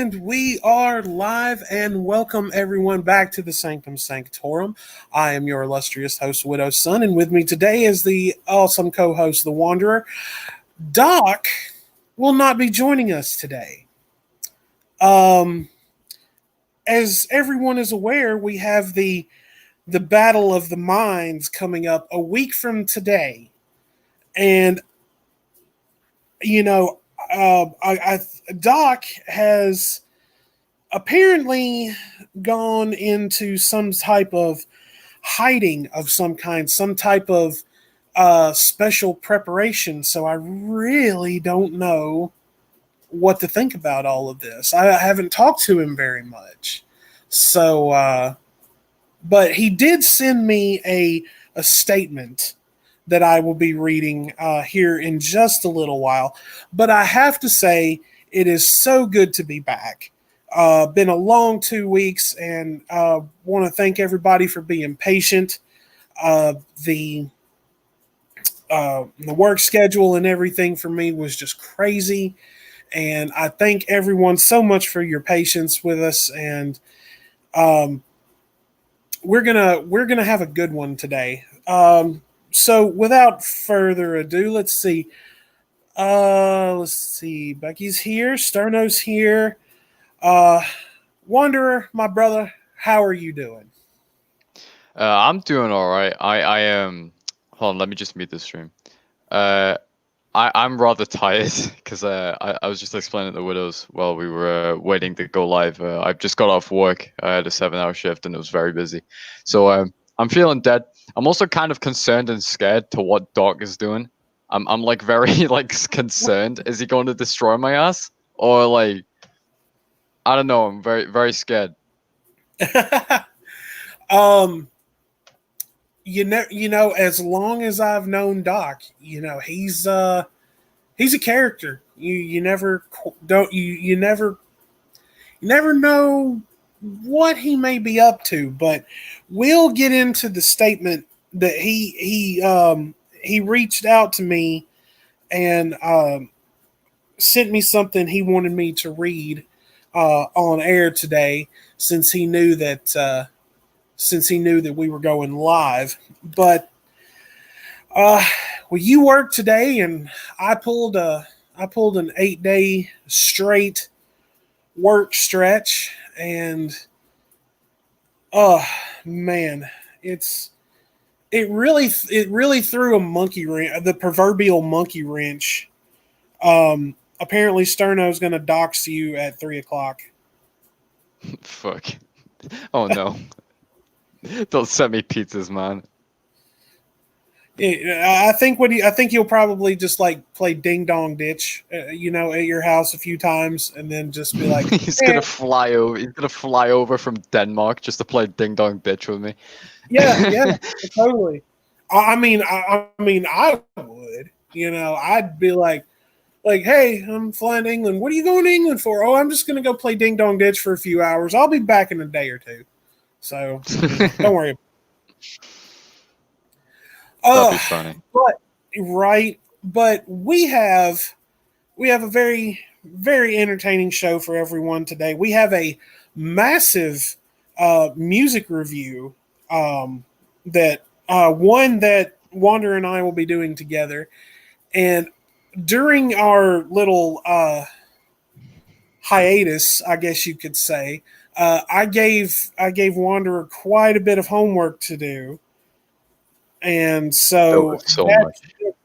And we are live, and welcome everyone back to the Sanctum Sanctorum. I am your illustrious host, Widow's Son, and with me today is the awesome co-host, The Wanderer. Doc will not be joining us today. Um, as everyone is aware, we have the Battle of the Minds coming up a week from today, and you know, Doc has apparently gone into some type of hiding of some kind, some type of special preparation. So I really don't know what to think about all of this. I haven't talked to him very much. So, but he did send me a statement that I will be reading here in just a little while. But I have to say, it is so good to be back. Been a long 2 weeks, and want to thank everybody for being patient. The work schedule and everything for me was just crazy, and I thank everyone so much for your patience with us. And um, we're gonna have a good one today. So without further ado, let's see. Becky's here. Sterno's here. Uh, Wanderer, my brother, how are you doing? I'm doing all right. I am. Hold on, let me just mute the stream. Uh, I'm rather tired because I was just explaining the widows while we were waiting to go live. I just got off work. I had a 7-hour shift and it was very busy, so I'm feeling dead. I'm also kind of concerned and scared to what Doc is doing. I'm like very like concerned. Is he going to destroy my ass or like I don't know. I'm very scared. um, as long as I've known Doc, he's a character. You never don't you never know what he may be up to, but we'll get into the statement that he reached out to me and sent me something he wanted me to read on air today, since he knew that we were going live. But well, you worked today, and I pulled an 8-day straight work stretch, and oh man, it really threw a monkey wrench, the proverbial monkey wrench. Apparently Sterno's going to dox you at 3 o'clock. Fuck. Oh no. Don't send me pizzas, man. I think he'll probably just like play ding dong ditch, at your house a few times, and then just be like, He's eh. gonna fly over. He's gonna fly over from Denmark just to play ding dong bitch with me. Yeah, totally. I would. I'd be like, hey, I'm flying to England. What are you going to England for? Oh, I'm just going to go play ding dong ditch for a few hours. I'll be back in a day or two. So don't worry. That'd be funny. But we have a very very entertaining show for everyone today. We have a massive music review that one that Wander and I will be doing together, and during our little hiatus, I guess you could say, I gave Wanderer quite a bit of homework to do, and so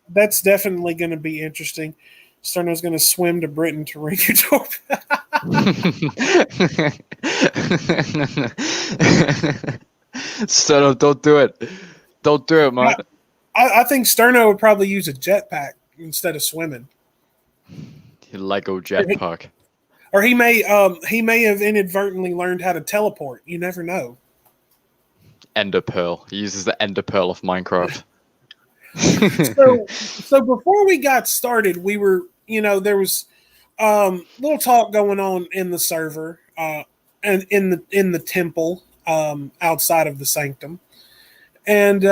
that's definitely going to be interesting. Sterno's going to swim to Britain to ring your doorbell. Sterno, don't do it. Don't do it, man. I think Sterno would probably use a jetpack instead of swimming. Lego jetpack. Or he may have inadvertently learned how to teleport. You never know. Ender pearl. He uses the ender pearl of Minecraft. So before we got started, we were, there was little talk going on in the server and in the temple outside of the sanctum. And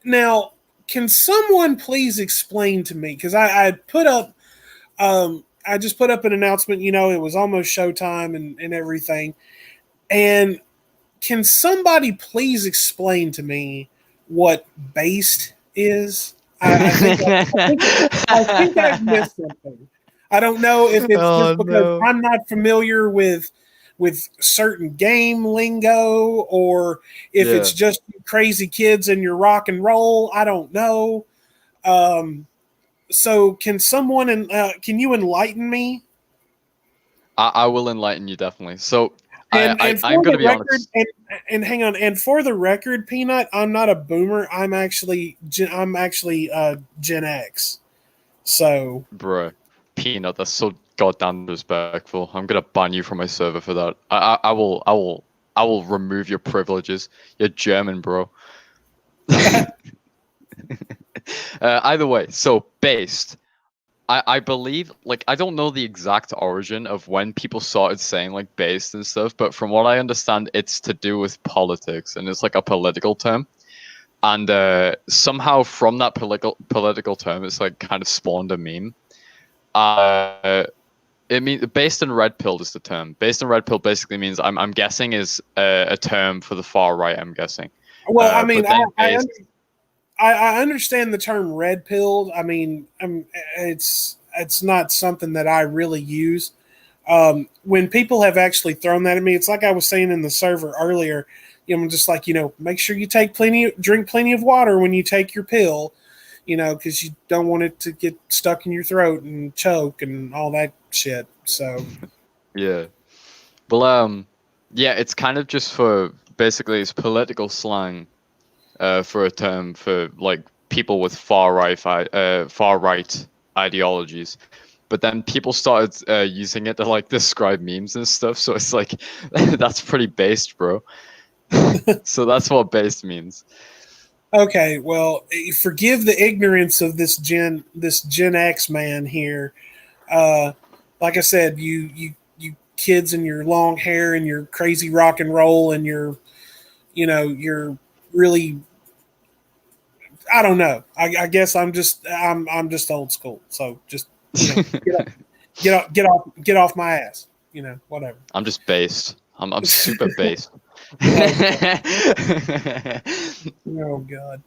now, can someone please explain to me, because I put up I just put up an announcement. It was almost showtime and everything. And can somebody please explain to me what based is? I think I've missed something. I don't know if it's Oh just because no. I'm not familiar with certain game lingo, or if it's Yeah. just crazy kids and your rock and roll. I don't know. Um, so can you enlighten me? I will enlighten you definitely. So I'm For gonna the be record, honest, and hang on, and for the record, Peanut, I'm not a boomer. I'm actually Gen X. So bro. Peanut, that's so goddamn disrespectful. I'm gonna ban you from my server for that. I will remove your privileges. You're German, bro. Either way, so based. I believe, like, I don't know the exact origin of when people started saying like based and stuff, but from what I understand, it's to do with politics and it's like a political term. And somehow from that political term, it's like kind of spawned a meme. Uh, it means based in red pill is the term. Based in red pill basically means I'm guessing is a term for the far right. I'm guessing. well, I mean, But then I based, I understand the term red pilled. I mean, it's not something that I really use. When people have actually thrown that at me, it's like I was saying in the server earlier. I'm just like, make sure you drink plenty of water when you take your pill, because you don't want it to get stuck in your throat and choke and all that shit. So, yeah. Well, yeah, it's kind of just for basically it's political slang for a term for like people with far right ideologies. But then people started using it to like describe memes and stuff. So it's like that's pretty based, bro. So that's what based means. okay, well, forgive the ignorance of this Gen X man here. Uh, like I said, you kids and your long hair and your crazy rock and roll and you're really, I don't know. I guess I'm just old school. So just get off my ass. Whatever. I'm just based. I'm super based. Oh god. Oh god.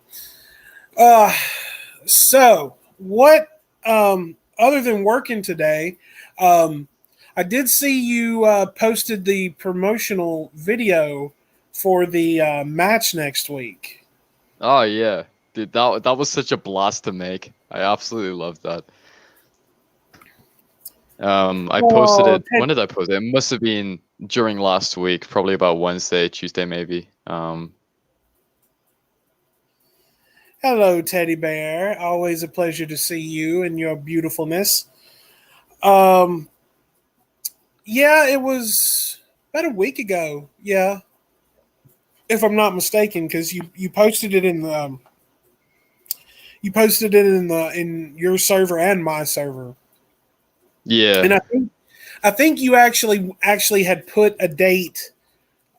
Uh so what other than working today, um I did see you posted the promotional video for the match next week. Oh yeah, dude, that was such a blast to make. I absolutely loved that. I posted Oh, it. When did I post it? It must have been during last week, probably about Wednesday, Tuesday, maybe. hello, Teddy Bear. Always a pleasure to see you and your beautifulness. Um, yeah, it was about a week ago. Yeah, if I'm not mistaken, because you posted it in your server and my server, and Yeah, I think you actually had put a date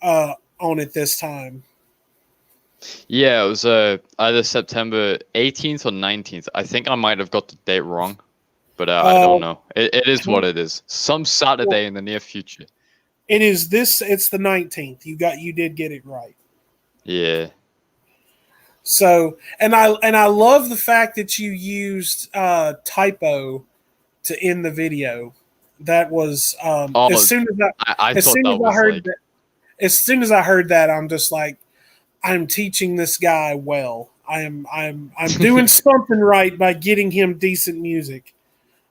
on it this time. yeah. It was either September 18th or 19th. I think I might have got the date wrong, but I Uh, don't know. It is what it is. Some well, Saturday in the near future. it's the 19th. You did get it right. Yeah. So, and I love the fact that you used typo to end the video. That was as Oh, soon as I I as thought soon that as I was heard like that as soon as I heard that, I'm just like, I'm teaching this guy well. I'm doing something right by getting him decent music.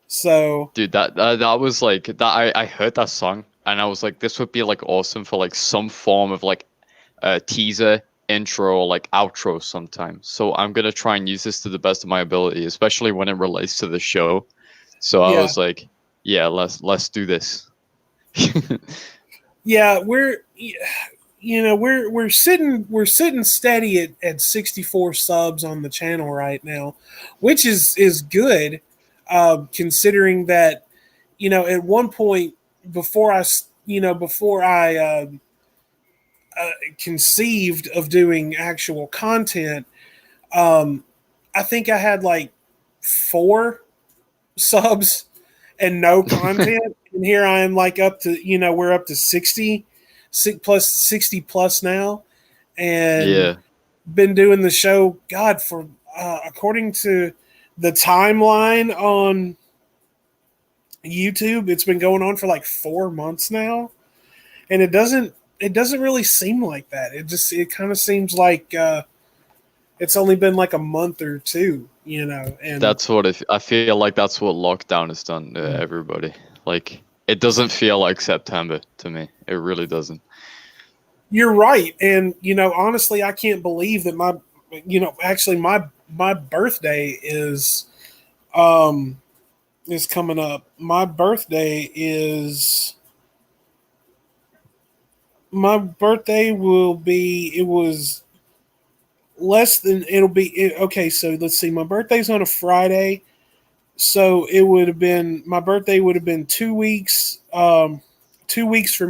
So dude, that was like that. I heard that song and I was like, this would be like awesome for like some form of like a teaser, intro, or like outro sometime. So I'm gonna try and use this to the best of my ability, especially when it relates to the show. So I yeah, was like, yeah, let's do this. yeah, we're sitting steady at 64 subs on the channel right now, which is good, considering that at one point before I conceived of doing actual content, um, I think I had like 4 subs, and no content. And here I am, like up to we're up to 60 plus now, and Yeah. been doing the show. God, for according to the timeline on YouTube, it's been going on for like 4 months now, and it doesn't really seem like that. It kind of seems like it's only been like a month or two, and That's what I feel like that's what lockdown has done to everybody. Like it doesn't feel like September to me. It really doesn't. you're right. And honestly, I can't believe that actually my birthday um is coming up. My birthday will be, it was less than, okay, so let's see, my birthday's on a Friday, so my birthday would have been 2 weeks from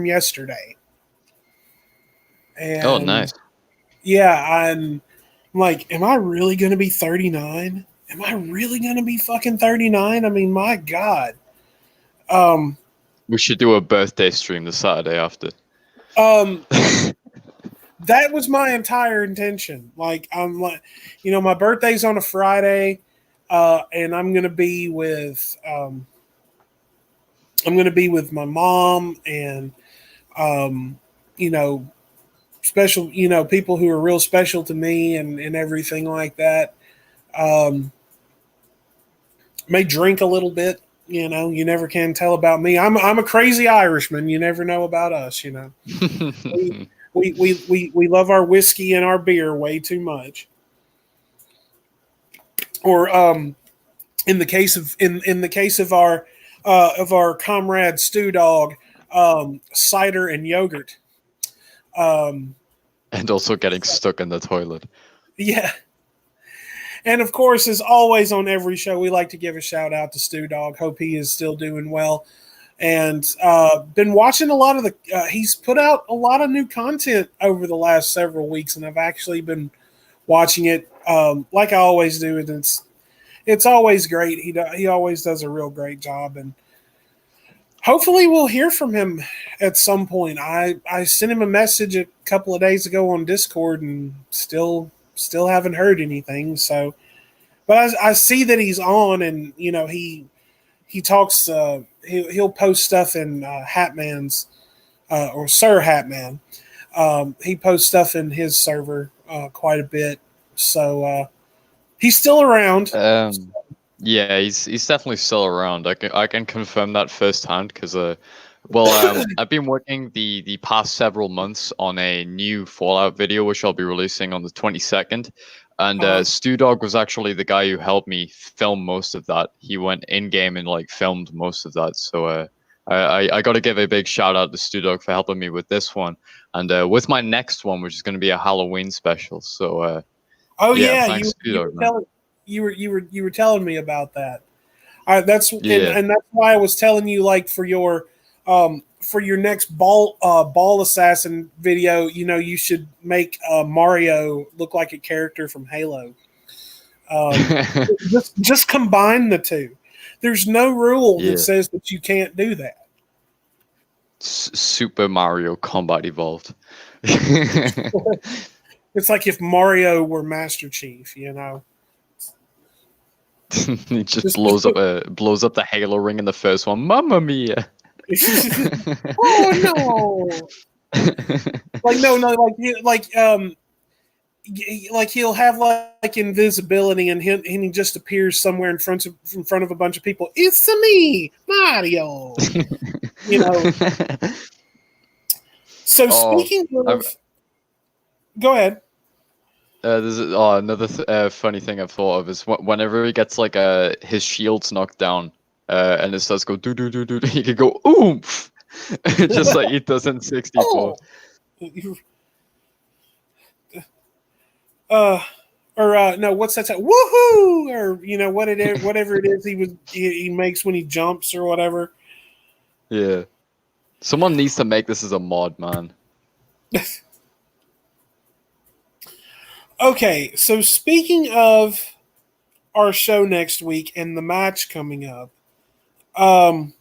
yesterday. Oh, And nice. yeah, I'm like, am I really going to be 39? Am I really going to be fucking 39? I mean, my God. Um, We should do a birthday stream the Saturday after. um, that was my entire intention. Like, I'm like, my birthday's on a Friday, and I'm going to be with my mom and, um, you know, special, people who are real special to me and everything like that. Um, may drink a little bit. You never can tell about me. I'm a crazy Irishman. You never know about us. We we love our whiskey and our beer way too much. Or in the case of our comrade Stew Dog, cider and yogurt. Um, And also getting stuck in the toilet. yeah. And of course, as always on every show, we like to give a shout out to Stew Dog. Hope he is still doing well. And been watching a lot of he's put out a lot of new content over the last several weeks, and I've actually been watching it like I always do. And it's always great. He always does a real great job, and hopefully we'll hear from him at some point. I sent him a message a couple of days ago on Discord, and still haven't heard anything. So, but I see that he's on, and he talks. He'll post stuff in Hatman's or Sir Hatman. He posts stuff in his server quite a bit, so he's still around. Um, yeah, he's definitely still around. I can confirm that firsthand because I've been working the past several months on a new Fallout video which I'll be releasing on the 22nd. And Stu Dog was actually the guy who helped me film most of that. He went in game and like filmed most of that. So I got to give a big shout out to Stu Dog for helping me with this one and with my next one, which is going to be a Halloween special. So Oh yeah, yeah, thanks Stu Dog, man. you were telling me about that. Yeah. And that's why I was telling you, like, for your next ball assassin video, you should make Mario look like a character from Halo. Um, just combine the two. There's no rule that Yeah. says that you can't do that. Super Mario Combat Evolved. It's like if Mario were Master Chief, He just Just blows up put, blows up the Halo ring in the first one. Mamma mia! oh no! Like no, no, like he'll have like invisibility, and he just appears somewhere in front of a bunch of people. It's me, Mario. You know. So Oh, speaking I've, of, go ahead. another funny thing I've thought of is whenever he gets like his shield's knocked down, and it starts go do do do do, he could go oomph, just like he does in 64. Oh, uh, or no, what's that? Woohoo! Or whatever it is he makes when he jumps or whatever. Yeah, someone needs to make this as a mod, man. Okay, so speaking of our show next week and the match coming up, Um,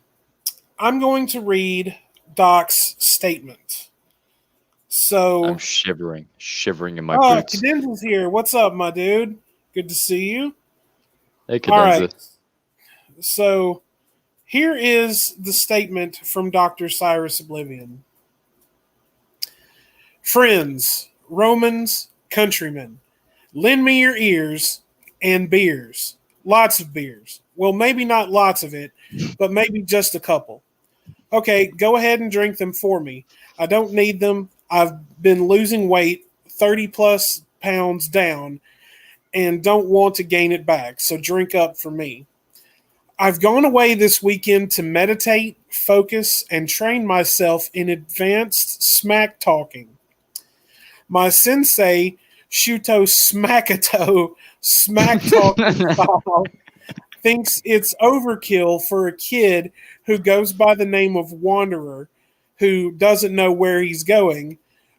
I'm going to read Doc's statement. I'm So, shivering in my boots. Cadenza's here. What's up, my dude? Good to see you. Hey, All right. Cadenza. So, here is the statement from Dr. Cyrus Oblivion. Friends, Romans, countrymen, lend me your ears and beers. Lots of beers. Well, maybe not lots of it, but maybe just a couple. Okay, go ahead and drink them for me. I don't need them. I've been losing weight, 30 plus pounds down, and don't want to gain it back. So drink up for me. I've gone away this weekend to meditate, focus, and train myself in advanced smack talking. My sensei, Shuto Smackato, smack talking style, thinks it's overkill for a kid who goes by the name of Wanderer, who doesn't know where he's going,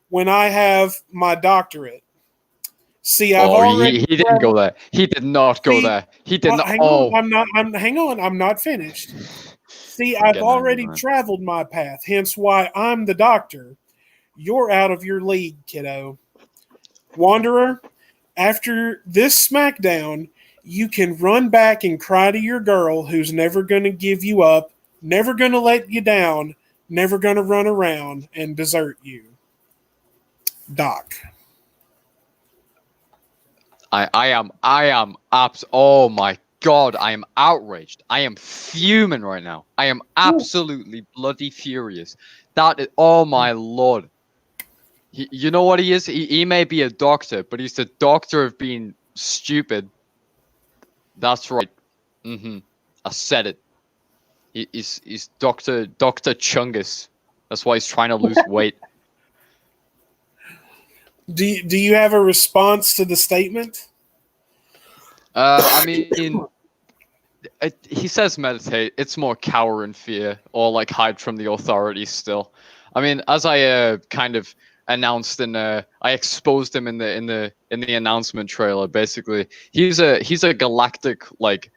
when I have my doctorate. See, I've Oh, already he didn't go there. He did not go see. there. He did not. Hang on, Oh, hang on. I'm not finished. See, I'm I've getting angry, already man. traveled my path. Hence, why I'm the doctor. You're out of your league, kiddo. Wanderer, after this SmackDown, you can run back and cry to your girl who's never going to give you up, never going to let you down, never going to run around and desert you. Doc. Oh my God, I am outraged. I am fuming right now. I am absolutely bloody furious. Oh my Lord. You know what he is? He may be a doctor, but he's the doctor of being stupid. That's right. I said it. He's Doctor Chungus. That's why he's trying to lose weight. Do you have a response to the statement? I mean, he says meditate. It's more cower in fear or like hide from the authorities still. I mean, as I kind of announced I exposed him in the announcement trailer. Basically, he's a galactic like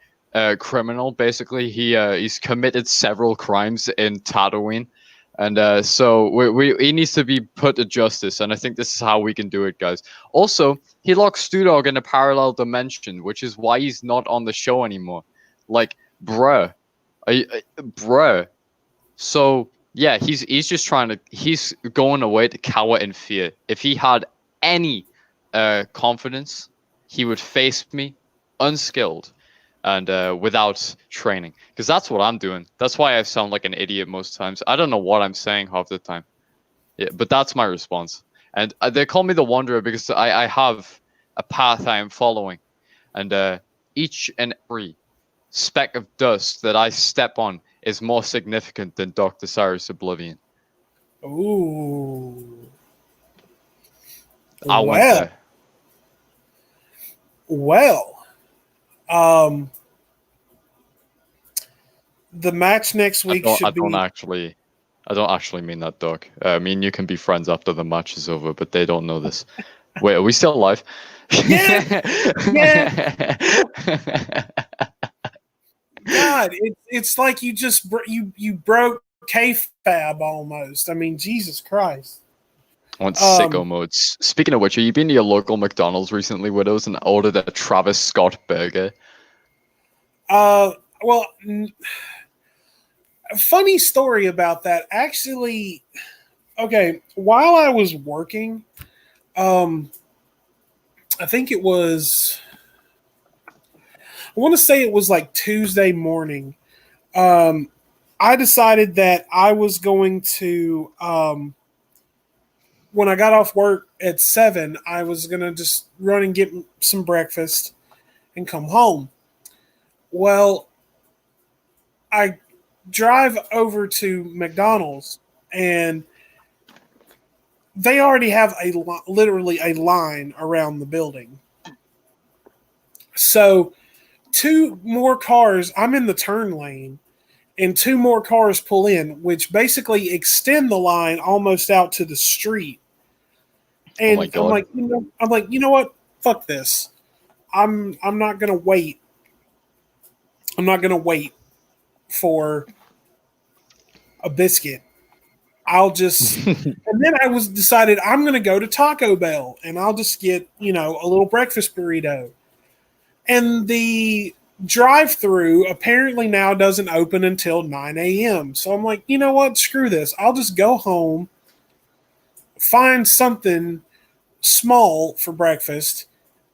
criminal. Basically, he's committed several crimes in Tatooine. And so he needs to be put to justice, and I think this is how we can do it, guys. Also, he locked Stu Dog in a parallel dimension, which is why he's not on the show anymore. Like, bruh, bruh. So yeah, he's just he's going away to cower in fear. If he had any confidence, he would face me unskilled and without training, because that's what I'm doing. That's why I sound like an idiot most times. I don't know what I'm saying half the time. Yeah, but that's my response. And they call me the Wanderer because I have a path I am following, and each and every speck of dust that I step on is more significant than Dr. Cyrus Oblivion. Ooh. I went Well, there. well. Um, the match next week I should don't be. actually I don't actually mean that, Doc. I mean, you can be friends after the match is over, but they don't know this. Wait, are we still live? Yeah, yeah. God, it's like you just you broke kayfabe almost. I mean, Jesus Christ. I want sicko Um, modes. Speaking of which, have you been to your local McDonald's recently, Widows, and ordered a Travis Scott burger? uh, well, a funny story about that. Actually, okay, while I was working, um, I think it was. I want to say it was like Tuesday morning. Um, I decided that I was going to when I got off work at 7, I was going to just run and get some breakfast and come home. Well, I drive over to McDonald's and they already have literally a line around the building. So, two more cars, I'm in the turn lane and two more cars pull in, which basically extend the line almost out to the street. Oh my And god. you know what? Fuck this. I'm not gonna wait. I'm not gonna wait. for a biscuit. I'll just and then I was decided I'm going to go to Taco Bell and I'll just get, a little breakfast burrito. And the drive-through apparently now doesn't open until 9 a.m. So I'm like, you know what? Screw this. I'll just go home, find something small for breakfast,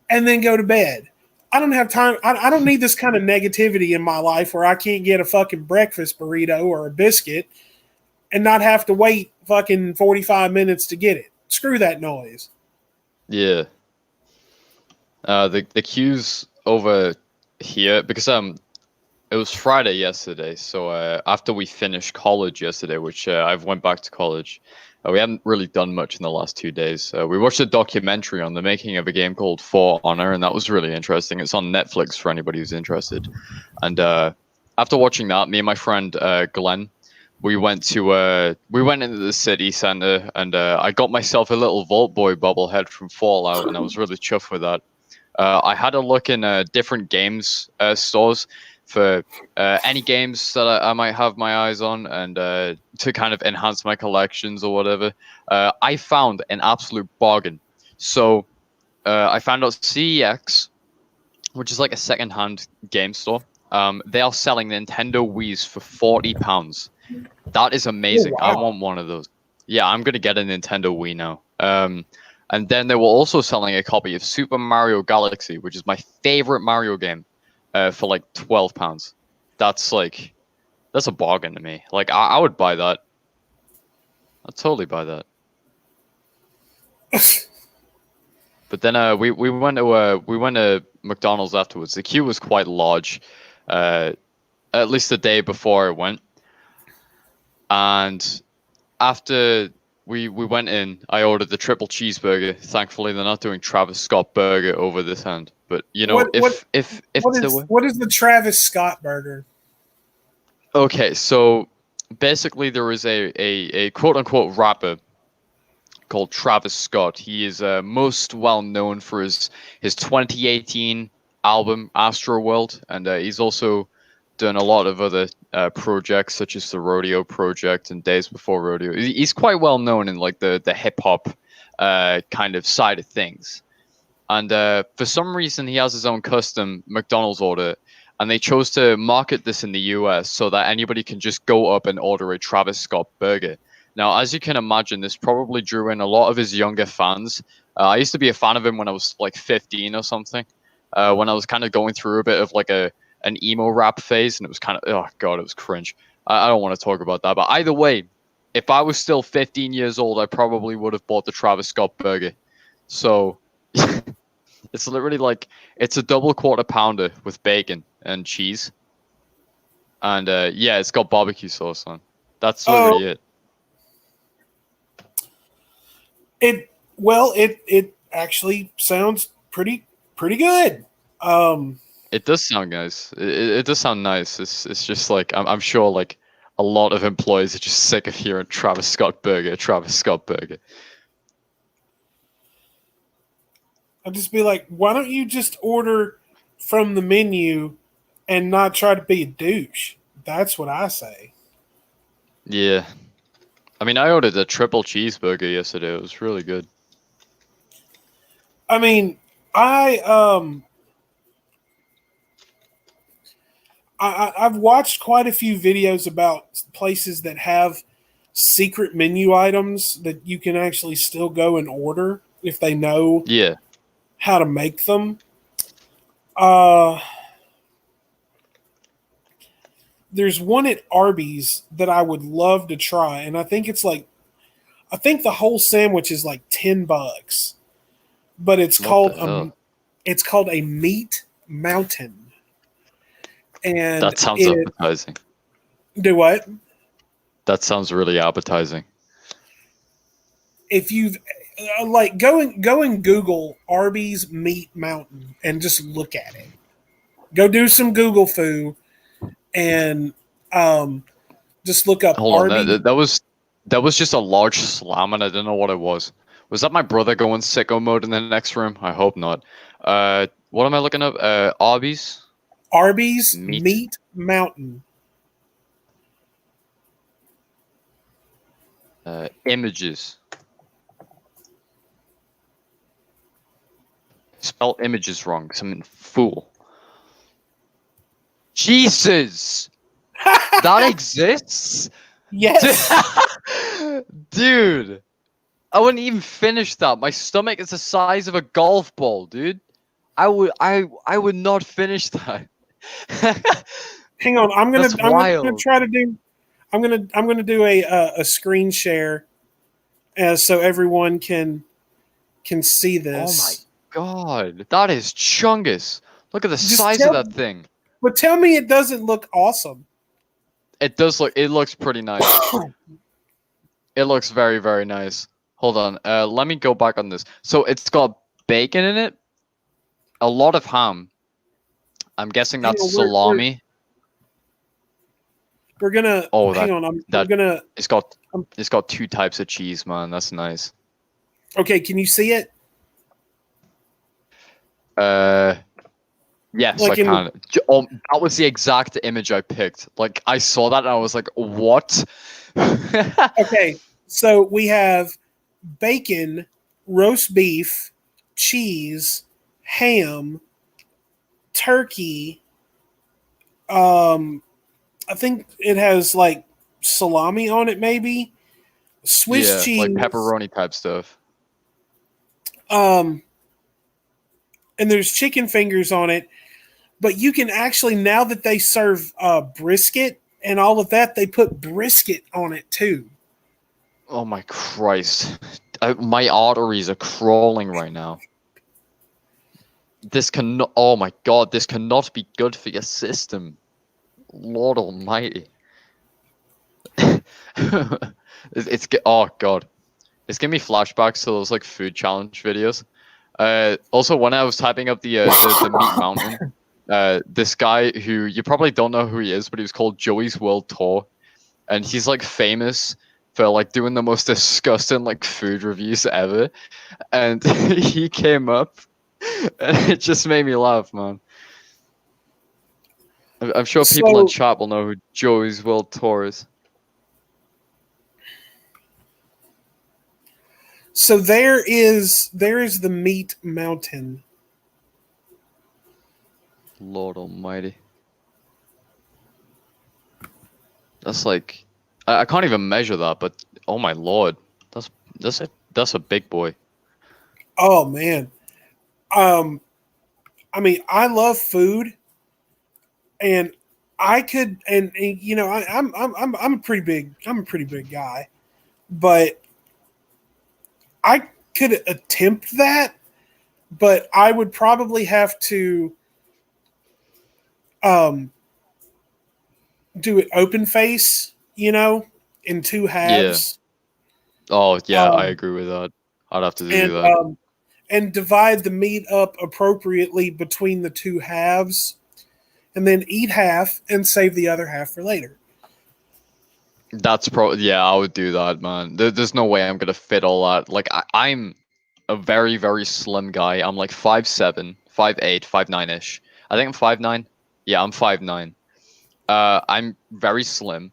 and then go to bed. I don't have time. I don't need this kind of negativity in my life where I can't get a fucking breakfast burrito or a biscuit and not have to wait fucking 45 minutes to get it. Screw that noise. Yeah. The queues over here, because it was Friday yesterday, so after we finished college yesterday, which I've went back to college, we haven't really done much in the last 2 days. We watched a documentary on the making of a game called For Honor, and that was really interesting. It's on Netflix for anybody who's interested. And after watching that, me and my friend Glenn, we went into the city center, and I got myself a little Vault Boy bobblehead from Fallout, and I was really chuffed with that. I had a look in different games stores for any games that I might have my eyes on, and to kind of enhance my collections or whatever. I found an absolute bargain. So I found out CEX, which is like a second-hand game store. They are selling Nintendo Wii's for £40. That is amazing. Oh, wow. I want one of those. Yeah, I'm gonna get a Nintendo Wii now. And then they were also selling a copy of Super Mario Galaxy, which is my favorite Mario game, for like £12. That's a bargain to me. Like I would buy that. I'd totally buy that. But then we went to McDonald's afterwards. The queue was quite large, at least the day before I went. And after we went in, I ordered the triple cheeseburger. Thankfully, they're not doing Travis Scott burger over this end. But what is the Travis Scott burger? Okay, so basically there is a quote unquote rapper called Travis Scott. He is most well known for his 2018 album Astroworld, and he's also done a lot of other projects such as the Rodeo Project and Days Before Rodeo. He's quite well known in like the hip hop kind of side of things. And for some reason, he has his own custom McDonald's order, and they chose to market this in the US so that anybody can just go up and order a Travis Scott burger. Now, as you can imagine, this probably drew in a lot of his younger fans. I used to be a fan of him when I was like 15 or something, when I was kind of going through a bit of like an emo rap phase, and it was kind of, oh god, it was cringe. I don't want to talk about that, but either way, if I was still 15 years old, I probably would have bought the Travis Scott burger. So it's literally like, it's a double quarter pounder with bacon and cheese, and yeah, it's got barbecue sauce on. That's literally it. It actually sounds pretty good. It does sound nice. It does sound nice. It's just like I'm sure like a lot of employees are just sick of hearing Travis Scott burger. I'd just be like, why don't you just order from the menu and not try to be a douche? That's what I say. Yeah. I mean, I ordered a triple cheeseburger yesterday. It was really good. I mean, I've watched quite a few videos about places that have secret menu items that you can actually still go and order if they know how to make them. There's one at Arby's that I would love to try, and I think the whole sandwich is like $10, but it's called a meat mountain. And that sounds appetizing. Do what? That sounds really appetizing. If you've go and Google Arby's Meat Mountain and just look at it. Go do some Google foo and just look up Arby's. That was just a large slam, and I didn't know what it was. Was that my brother going sicko mode in the next room? I hope not. What am I looking up? Arby's Meat Mountain. Images. Spell images wrong because I'm a fool. Jesus! That exists? Yes. Dude! I wouldn't even finish that. My stomach is the size of a golf ball, dude. I would not finish that. Hang on, That's I'm gonna wild. try to do. I'm gonna do a screen share, so everyone can see Oh my this. god. That is chungus. Look at the Just size of tell, that thing. but tell me it doesn't look awesome. It looks pretty nice. It looks very, very nice. Hold on. Let me go back on this. So it's got bacon in it, a lot of ham. I'm guessing Hang that's on, salami. we're gonna Oh, hang that on. I'm that gonna. it's got I'm, it's got two types of cheese, man. That's nice. okay, can you see it? Uh, yes, I Like in can. That was the exact image I picked. Like I saw that and I was like, what? okay, so we have bacon, roast beef, cheese, ham, turkey. I think it has like salami on it, maybe Swiss Yeah, like cheese. pepperoni type stuff. Um, and there's chicken fingers on it. But you can actually, now that they serve brisket and all of that, they put brisket on it too. Oh my Christ. My arteries are crawling right now. This cannot. Oh my God, this cannot be good for your system. Lord Almighty. Oh God. It's giving me flashbacks to those like food challenge videos. Also, when I was typing up the meat mountain, this guy who you probably don't know who he is, but he was called Joey's World Tour, and he's like famous for like doing the most disgusting like food reviews ever. And he came up, and it just made me laugh, man. I'm sure people in So, chat will know who Joey's World Tour is. so there is the meat mountain. Lord Almighty. That's like, I can't even measure that, but oh my lord, that's a big boy. Oh man, um, I mean, I love food, and I could, and you know, I'm a pretty big, I'm a pretty big guy, but I could attempt that, but I would probably have to um do it open face, you know, in two Yeah. halves, Oh yeah, I um, agree with that. I'd have to do and that. divide the meat up appropriately between the two halves, and then eat half and save the other half for later. That's yeah, I would do that, man. There's no way I'm gonna fit all that. Like I'm a very, very slim guy. I'm like 5'7", 5'8", 5'9" ish. I think I'm 5'9". Yeah, I'm 5'9". I'm very slim,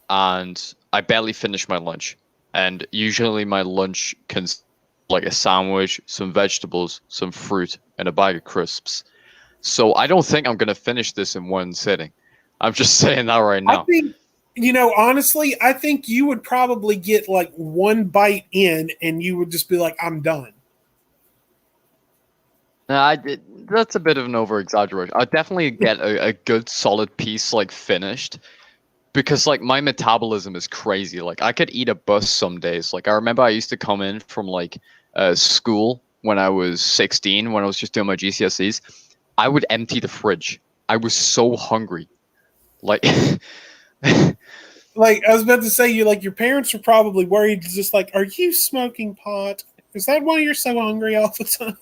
and I barely finish my lunch. And usually my lunch consists like a sandwich, some vegetables, some fruit, and a bag of crisps. So I don't think I'm gonna finish this in one sitting. I'm just saying that right I now. think, you know, honestly, I think you would probably get like one bite in and you would just be like, I'm done. That's a bit of an over exaggeration. I'd definitely get a good solid piece like finished because like my metabolism is crazy. Like I could eat a bus some days. Like I remember I used to come in from like school when I was 16 when I was just doing my GCSEs. I would empty the fridge. I was so hungry. Like Like I was about to say, you like your parents are probably worried, just like, are you smoking pot? Is that why you're so hungry all the time?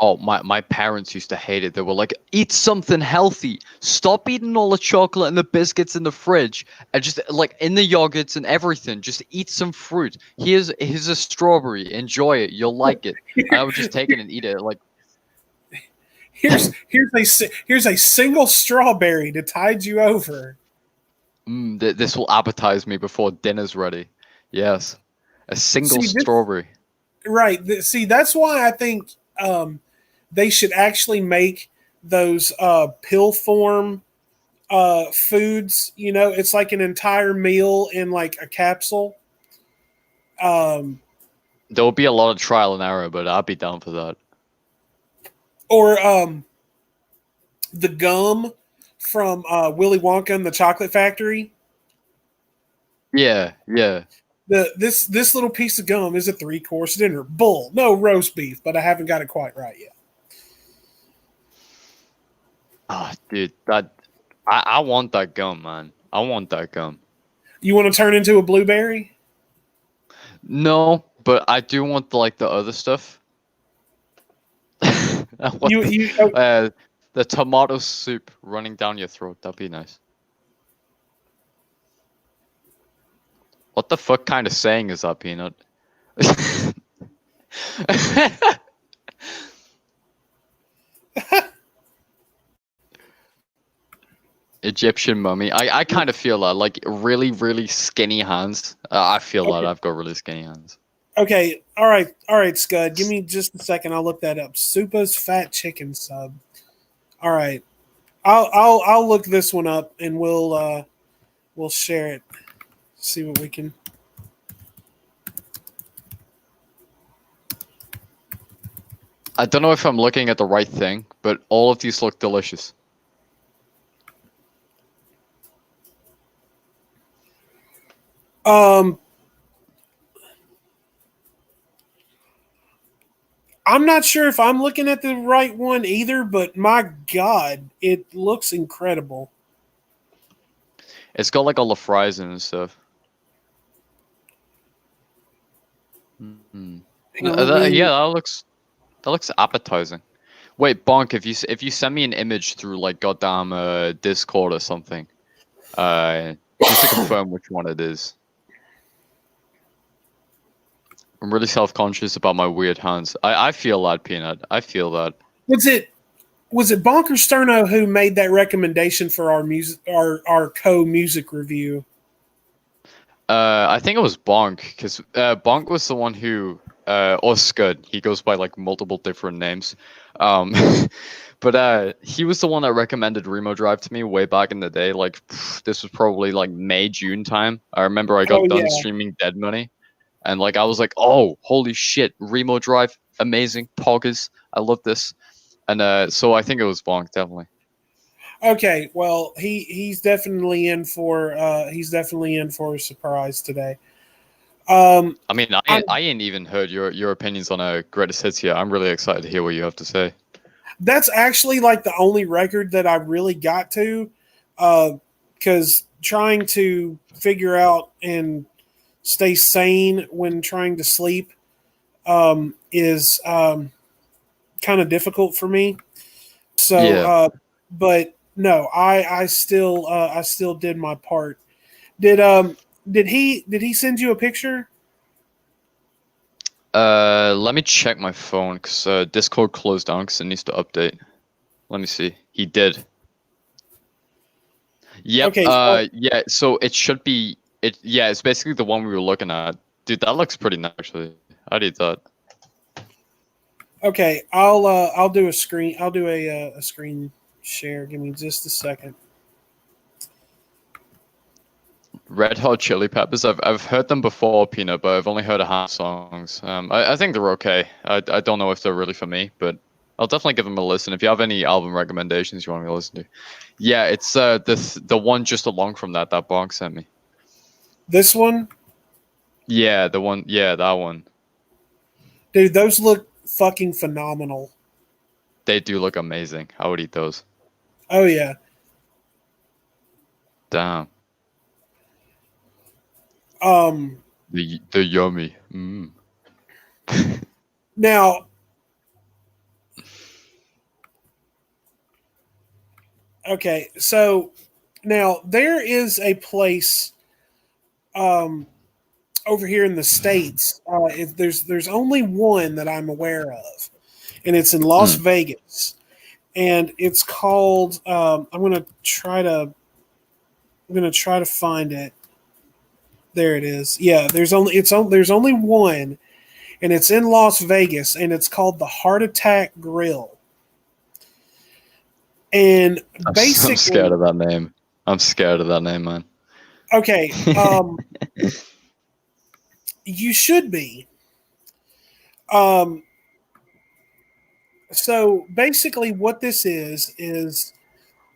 oh, my parents used to hate it. They were like, eat something healthy. Stop eating all the chocolate and the biscuits in the fridge and just like in the yogurts and everything. Just eat some fruit. Here's a strawberry. Enjoy it. You'll like it. And I would just take it and eat it. Like, Here's a single strawberry to tide you over. this will appetize me before dinner's ready. Yes, a single See, strawberry. right. See, that's why I think they should actually make those pill form foods. You know, it's like an entire meal in like a capsule. Um, There will be a lot of trial and error, but I'd be down for that. or the gum from Willy Wonka and the Chocolate Factory. Yeah, yeah. This little piece of gum is a 3-course dinner. Bull, no roast beef, but I haven't got it quite right yet. Ah, dude, I want that gum, man. I want that gum. You want to turn into a blueberry? No, but I do want the other stuff. what You the tomato soup running down your throat? That'd be nice. What the fuck kind of saying is that, Peanut? Egyptian mummy. I kind of feel that, like really, really skinny hands. I feel that okay. I've got really skinny hands. Okay, all right, Scud. Give me just a second. I'll look that up. Supa's fat chicken sub. All right, I'll look this one up and we'll share it. See what we can. I don't know if I'm looking at the right thing, but all of these look delicious. Um, I'm not sure if I'm looking at the right one either, but my God, it looks incredible. It's got like all the fries in and stuff. Mm-hmm. Hang on, let me- Yeah, that looks appetizing. Wait, Bonk, if you send me an image through like goddamn Discord or something, just to confirm which one it is. I'm really self-conscious about my weird hands. I feel that, Peanut. I feel that. was it Bonker Sterno who made that recommendation for our music our co-music review? I think it was Bonk, because Bonk was the one who, or Scud, he goes by like multiple different names. But he was the one that recommended Remo Drive to me way back in the day. Like, this was probably like May, June time. I remember I got Oh done yeah. streaming Dead Money, and like I was like, oh, holy shit, Remo Drive, amazing, poggers, I love this. And so I think it was Bonk, definitely. Okay, well he's definitely in for a surprise today. I mean, I ain't even heard your opinions on a greatest hits yet. I'm really excited to hear what you have to say. That's actually like the only record that I really got to, because trying to figure out and stay sane when trying to sleep is kind of difficult for me. So, Yeah. but no, I still did my part. Did he send you a picture? Let me check my phone because Discord closed down because it needs to update. Let me see. He did. Yep. Okay, so Yeah. So it should be it. Yeah. It's basically the one we were looking at. Dude, that looks pretty nice actually. I did that. okay, I'll do a screen. I'll do a screen share. Give me just a second. Red Hot Chili Peppers. I've heard them before, Peanut, but I've only heard a half songs. I think they're okay. I don't know if they're really for me, but I'll definitely give them a listen. If you have any album recommendations you want me to listen to, yeah, it's the one just along from that Bonk sent me. This one, Yeah, the one. Yeah, that one. dude, those look fucking phenomenal. They do look amazing. I would eat those. Oh yeah. Damn. Um. They're yummy. Mm. Now, okay, so now there is a place um over here in the states. There's only one that I'm aware of, and it's in Las Mm. Vegas, and it's called. I'm gonna try to find it. There it is. Yeah, there's only one, and it's in Las Vegas, and it's called the Heart Attack Grill. And I'm scared basically, of that name. I'm scared of that name, man. okay, you should be. Um, so basically, what this is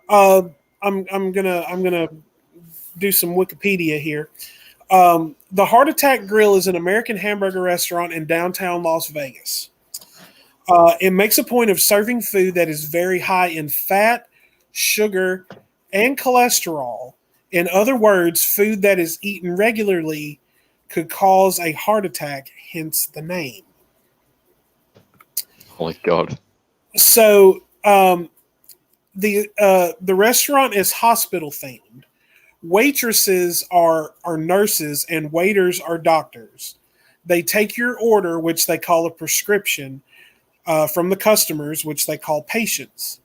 uh, I'm gonna do some Wikipedia here. The Heart Attack Grill is an American hamburger restaurant in downtown Las Vegas. It makes a point of serving food that is very high in fat, sugar, and cholesterol. In other words, food that is eaten regularly could cause a heart attack, hence the name. Holy God. So the restaurant is hospital themed. Waitresses are nurses and waiters are doctors. They take your order, which they call a prescription, from the customers, which they call patients.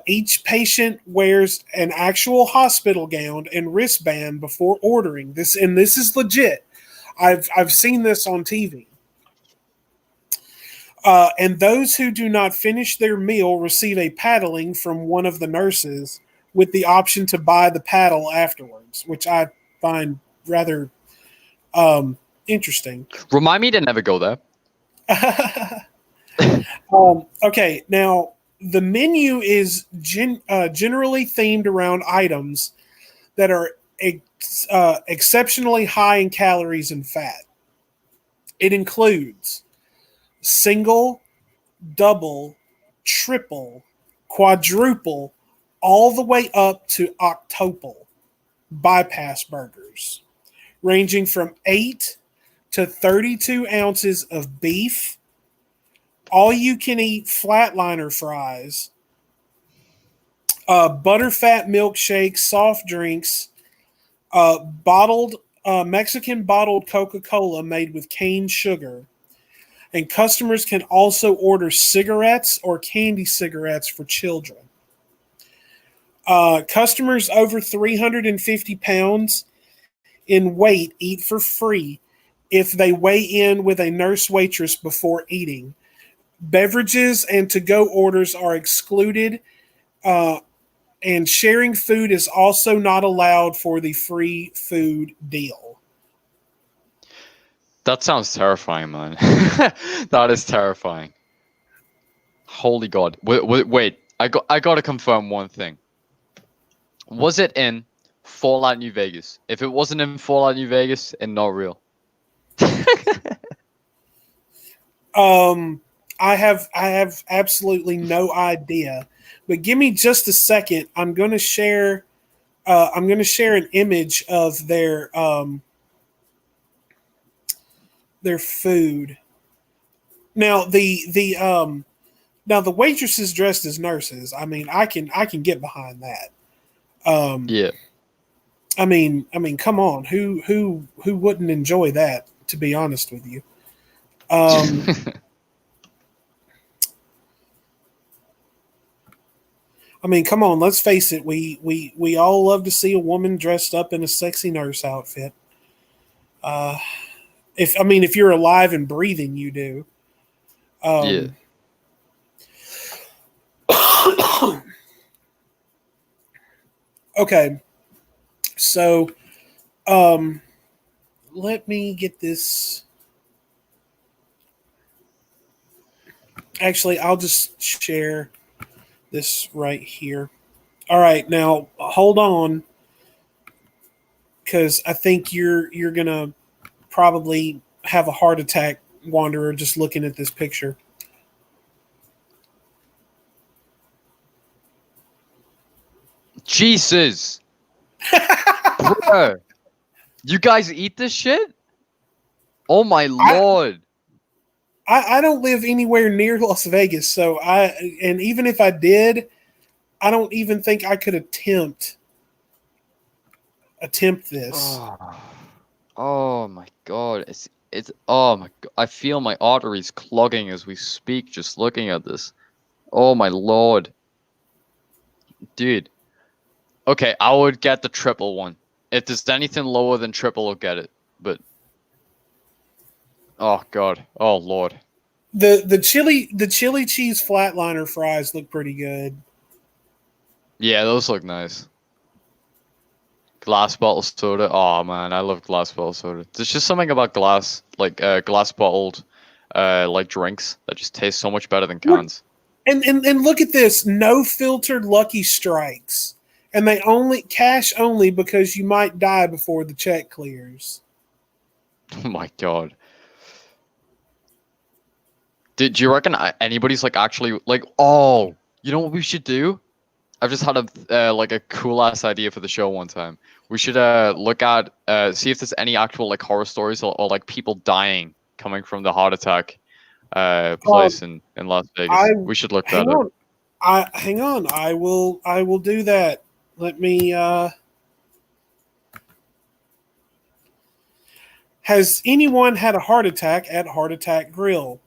Each patient wears an actual hospital gown and wristband before ordering this, and this is legit. I've seen this on TV. And those who do not finish their meal receive a paddling from one of the nurses with the option to buy the paddle afterwards, which I find rather interesting. Remind me to never go there. Okay, now the menu is generally themed around items that are exceptionally high in calories and fat. It includes single, double, triple, quadruple, all the way up to octuple bypass burgers, ranging from 8 to 32 ounces of beef, all you can eat flatliner fries, butterfat milkshakes, soft drinks, bottled Mexican bottled Coca Cola made with cane sugar. And customers can also order cigarettes or candy cigarettes for children. Customers over 350 pounds in weight eat for free if they weigh in with a nurse waitress before eating. Beverages and to go orders are excluded, and sharing food is also not allowed for the free food deal. That sounds terrifying, man. That is terrifying. Holy God. Wait. I got to confirm one thing. Was it in Fallout New Vegas? If it wasn't in Fallout New Vegas, and not real. I have absolutely no idea, but give me just a second. I'm going to share. I'm going to share an image of their food. Now the waitresses dressed as nurses. I mean, I can get behind that. Yeah. I mean, come on. Who wouldn't enjoy that? To be honest with you. I mean, come on. Let's face it. We all love to see a woman dressed up in a sexy nurse outfit. If you're alive and breathing, you do. Yeah. Okay. So, let me get this. Actually, I'll just share this right here. All right, now hold on, because I think you're gonna probably have a heart attack, Wanderer, just looking at this picture. Jesus. Bruh. You guys eat this shit? Oh my Lord. I don't live anywhere near Las Vegas, so and even if I did, I don't even think I could attempt this. Oh my God. It's oh my God. I feel my arteries clogging as we speak just looking at this. Oh my Lord. Dude. Okay, I would get the triple one. If there's anything lower than triple, I'll get it. But oh god, oh lord. The chili cheese flatliner fries look pretty good. Yeah, those look nice. Glass bottle soda. Oh man, I love glass bottle soda. There's just something about glass, like glass bottled, like drinks that just taste so much better than cans. And look at this, no filtered Lucky Strikes, and they only cash only because you might die before the check clears. Oh my god. Do you reckon anybody's like actually like? Oh, you know what we should do? I've just had a like a cool ass idea for the show one time. We should look at see if there's any actual like horror stories or like people dying coming from the heart attack place in Las Vegas. We should look that up. Hang on. I will do that. Let me Has anyone had a heart attack at Heart Attack Grill?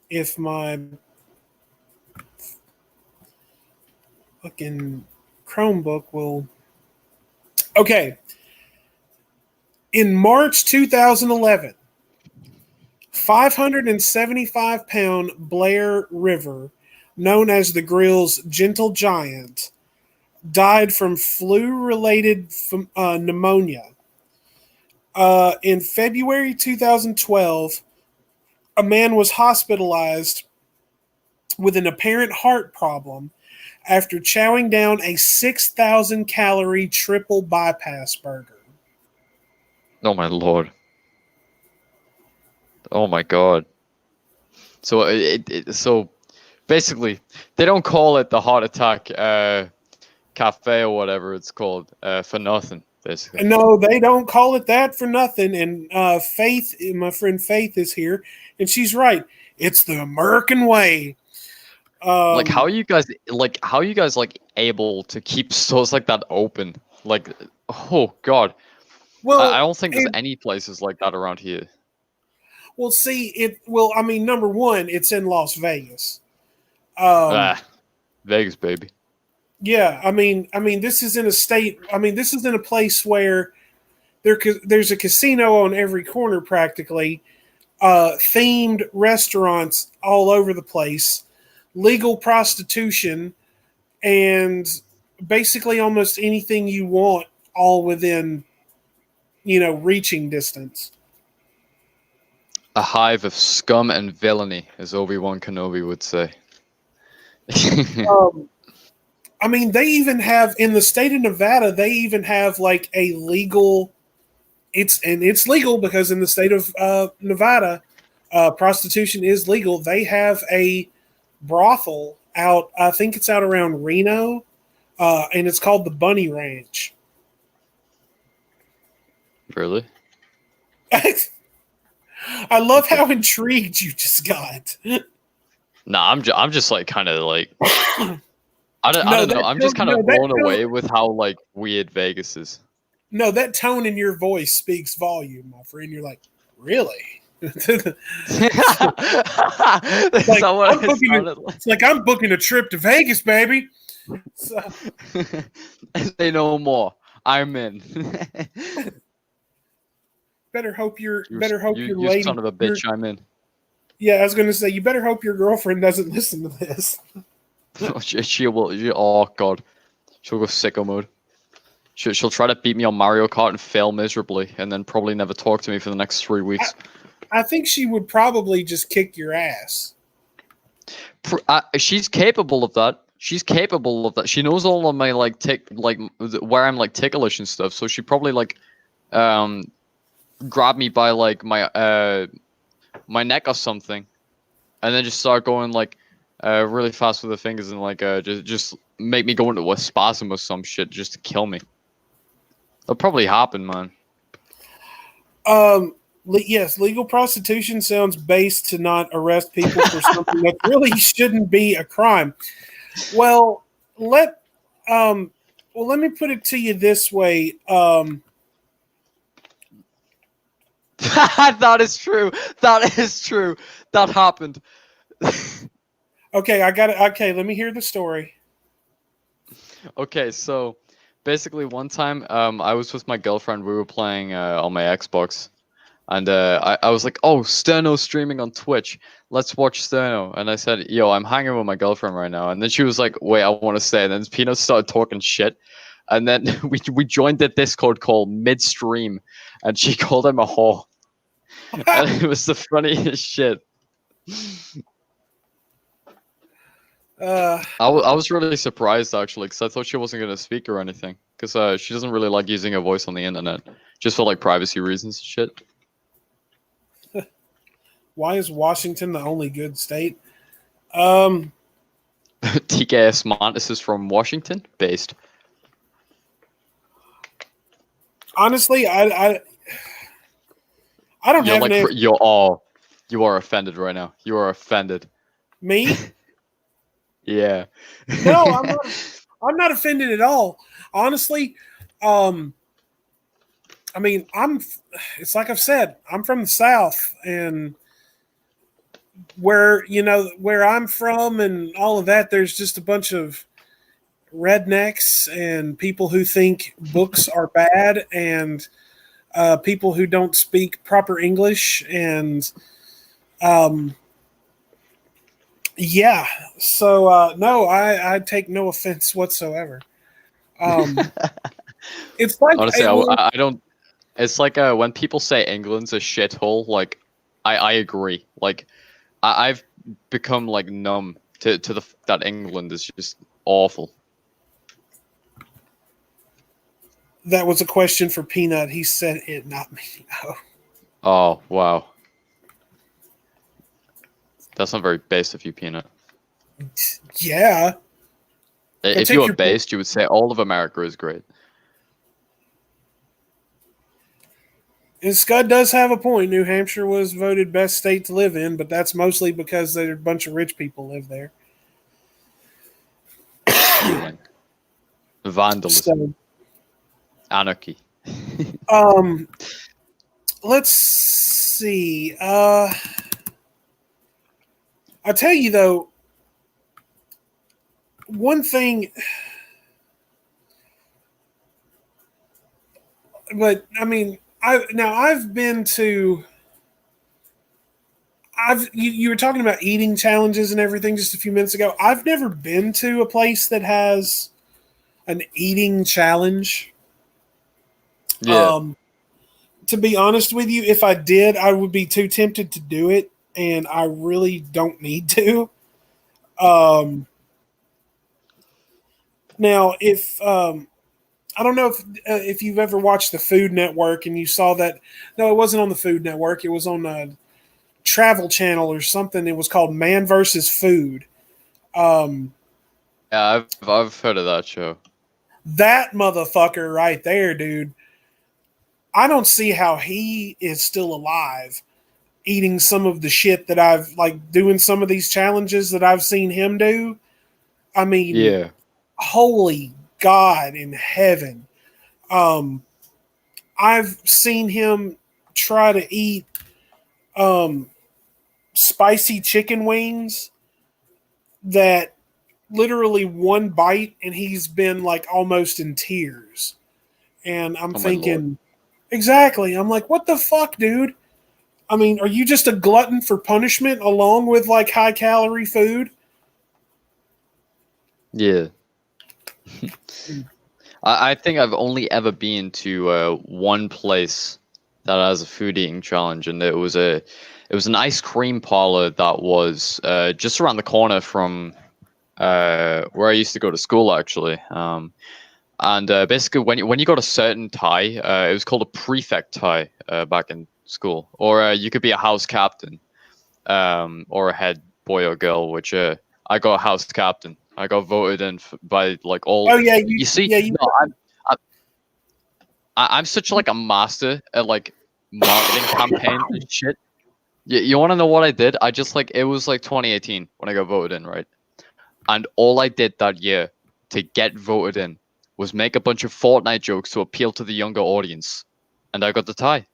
If my fucking Chromebook will. Okay. In March 2011, 575-pound Blair River, known as the Grill's Gentle Giant, died from flu-related pneumonia. In February 2012, a man was hospitalized with an apparent heart problem after chowing down a 6,000-calorie triple bypass burger. Oh my lord. Oh my god. So so basically they don't call it the heart attack cafe or whatever it's called for nothing, basically. No, they don't call it that for nothing. And Faith, my friend Faith, is here, and she's right. It's the American way. Like how are you guys like able to keep stores like that open? Like, oh god. Well, I don't think there's any places like that around here. Well, see, I mean, number one, it's in Las Vegas. Vegas, baby. Yeah, I mean, this is in a state. I mean, this is in a place where there's a casino on every corner, practically. Themed restaurants all over the place, legal prostitution, and basically almost anything you want, all within, reaching distance. A hive of scum and villainy, as Obi-Wan Kenobi would say. I mean, they even have in the state of Nevada. They even have like a legal. It's legal because in the state of Nevada, prostitution is legal. They have a brothel out. I think it's out around Reno, and it's called the Bunny Ranch. Really? I love how intrigued you just got. Nah, I'm just like kind of like I don't know. I'm just kind of blown away with how like weird Vegas is. No, that tone in your voice speaks volume, my friend. You're like, really? It's like I'm booking a trip to Vegas, baby. So. Say no more. I'm in. Better hope your you lady. Son of a bitch, I'm in. Yeah, I was going to say you better hope your girlfriend doesn't listen to this. She will. Oh god, she'll go sicko mode. She'll try to beat me on Mario Kart and fail miserably, and then probably never talk to me for the next 3 weeks. I think she would probably just kick your ass. She's capable of that. She's capable of that. She knows all of my like where I'm like ticklish and stuff. So she probably like grab me by like my my neck or something, and then just start going like really fast with the fingers and like just make me go into a spasm or some shit just to kill me. That'll probably happen, man. Yes, legal prostitution sounds base to not arrest people for something that really shouldn't be a crime. Well, let me put it to you this way. That is true. That is true. That happened. Okay, I got it. Okay, let me hear the story. Okay, so basically one time, I was with my girlfriend. We were playing on my Xbox, and I was like, "Oh, Sterno's streaming on Twitch. Let's watch Sterno." And I said, "Yo, I'm hanging with my girlfriend right now." And then she was like, "Wait, I want to stay." And then Peanut started talking shit, and then we joined the Discord call midstream, and she called him a whore, and it was the funniest shit. uh, I was really surprised actually, because I thought she wasn't gonna speak or anything, because she doesn't really like using her voice on the internet, just for like privacy reasons and shit. why is Washington the only good state? Um, TKS Mantis is from Washington, based. honestly, I don't You're have an like answer. you're all you are offended right now. You are offended. Me? Yeah. No, I'm not. I'm not offended at all. Honestly, um, I mean, It's like I've said, I'm from the South, and where I'm from, and all of that. There's just a bunch of rednecks and people who think books are bad, and people who don't speak proper English, and um, yeah. So no, I take no offense whatsoever. Um, it's like Honestly, I don't. It's like when people say England's a shithole. Like, I agree. Like, I've become like numb to that England is just awful. that was a question for Peanut. He said it, not me. Oh. Oh wow, that's not very based of you, Peanut. Yeah, go If you take were your pick. based, you would say all of America is great. And Scud does have a point. New Hampshire was voted best state to live in, but that's mostly because there are a bunch of rich people live there. Stealing, vandalism, So, anarchy. um, let's see. I'll tell you though, one thing. But I mean, I've been to. You were talking about eating challenges and everything just a few minutes ago. I've never been to a place that has an eating challenge. Yeah, Um, to be honest with you, if I did, I would be too tempted to do it, and I really don't need to. Um, now, if I don't know if you've ever watched the Food Network and you saw that. No, it wasn't on the Food Network. It was on Travel Channel or something. It was called Man versus Food. Um, yeah, I've heard of that show. that motherfucker right there, dude. I don't see how he is still alive eating some of the shit that I've like doing some of these challenges that I've seen him do. I mean, Yeah, holy God in heaven. Um, I've seen him try to eat um, spicy chicken wings that literally one bite and he's been like almost in tears. And I'm oh my lord. thinking, exactly. I'm like, what the fuck, dude? I mean, are you just a glutton for punishment along with like high calorie food? Yeah. I think I've only ever been to one place that has a food eating challenge, and it was an ice cream parlor that was just around the corner from where I used to go to school, actually. And basically, when you got a certain tie, it was called a prefect tie back in school, or you could be a house captain, or a head boy or girl, which I got a house captain. I got voted in by like all. Oh yeah, You see, yeah, you no, I'm such like a master at like marketing campaigns and shit. You want to know what I did? I just like it was like 2018 when I got voted in, right? And all I did that year to get voted in was make a bunch of Fortnite jokes to appeal to the younger audience, and I got the tie.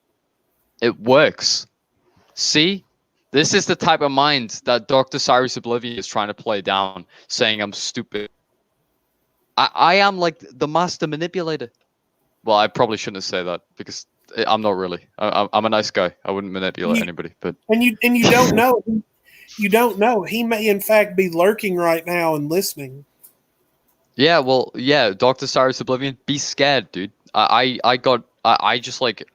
It works. See, this is the type of mind that Dr. Cyrus Oblivion is trying to play down, saying I'm stupid. I am like the master manipulator. Well, I probably shouldn't have said that because I'm not really. I'm a nice guy. I wouldn't manipulate You, anybody. But and you don't know. You don't know. He may in fact be lurking right now and listening. yeah, well, yeah, Dr. Cyrus Oblivion, be scared, dude. I just like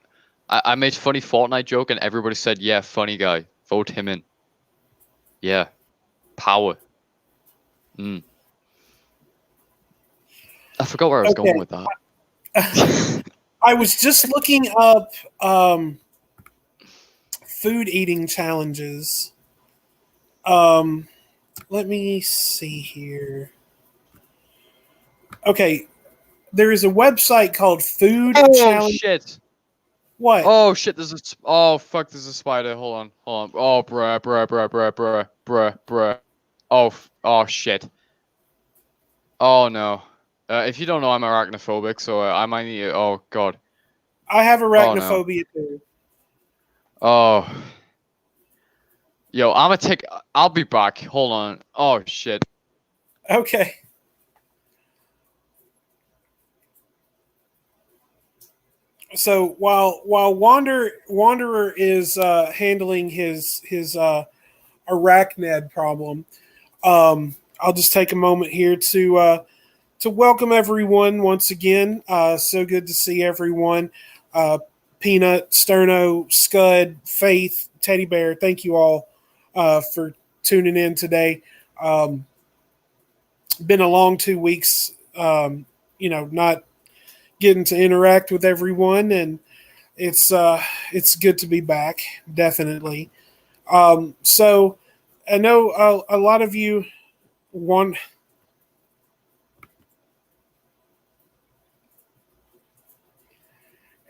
I made funny Fortnite joke and everybody said, yeah, funny guy, vote him in. Yeah, power. Mm. I forgot where I was going Okay. with that. I was just looking up food eating challenges. Um, let me see here. Okay, there is a website called Food Oh Challenge. shit! What? Oh shit! Oh fuck! There's a spider. Hold on. Oh bruh. Oh shit. Oh no. If you don't know, I'm arachnophobic, so I might need. Oh god. I have Oh no. arachnophobia too. Oh. Yo, I'm gonna take. I'll be back. Hold on. Oh shit. Okay. So while Wanderer is handling his arachnid problem, I'll just take a moment here to welcome everyone once again. So good to see everyone. Peanut, Sterno, Scud, Faith, Teddy Bear. Thank you all for tuning in today. Been a long 2 weeks. Not getting to interact with everyone, and it's good to be back. Definitely. So I know a lot of you want.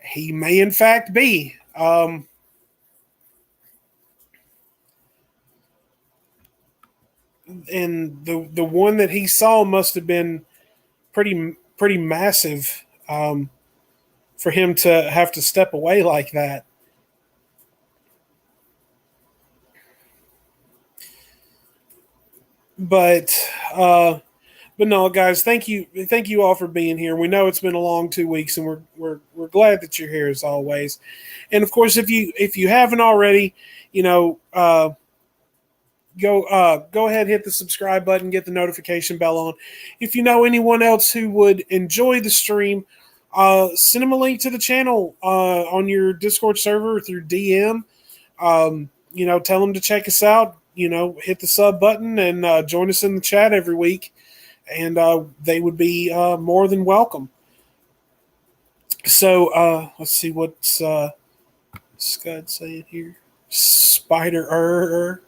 He may, in fact, be. And the one that he saw must have been pretty massive for him to have to step away like that. But uh, but no, guys, thank you all for being here. We know it's been a long 2 weeks, and we're glad that you're here as always. And of course, if you haven't already, you know. Go ahead, hit the subscribe button, get the notification bell on. If you know anyone else who would enjoy the stream, send them a link to the channel on your Discord server or through DM. Tell them to check us out. Hit the sub button and join us in the chat every week, and they would be more than welcome. So let's see what's Scud saying here. Spider.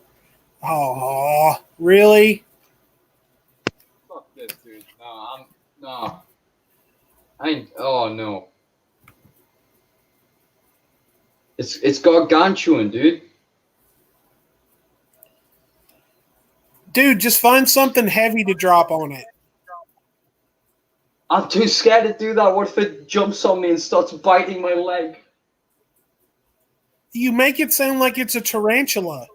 Oh, really? Fuck this, dude. No. Oh no. It's gargantuan, dude. Dude, just find something heavy to drop on it. I'm too scared to do that. What if it jumps on me and starts biting my leg? You make it sound like it's a tarantula.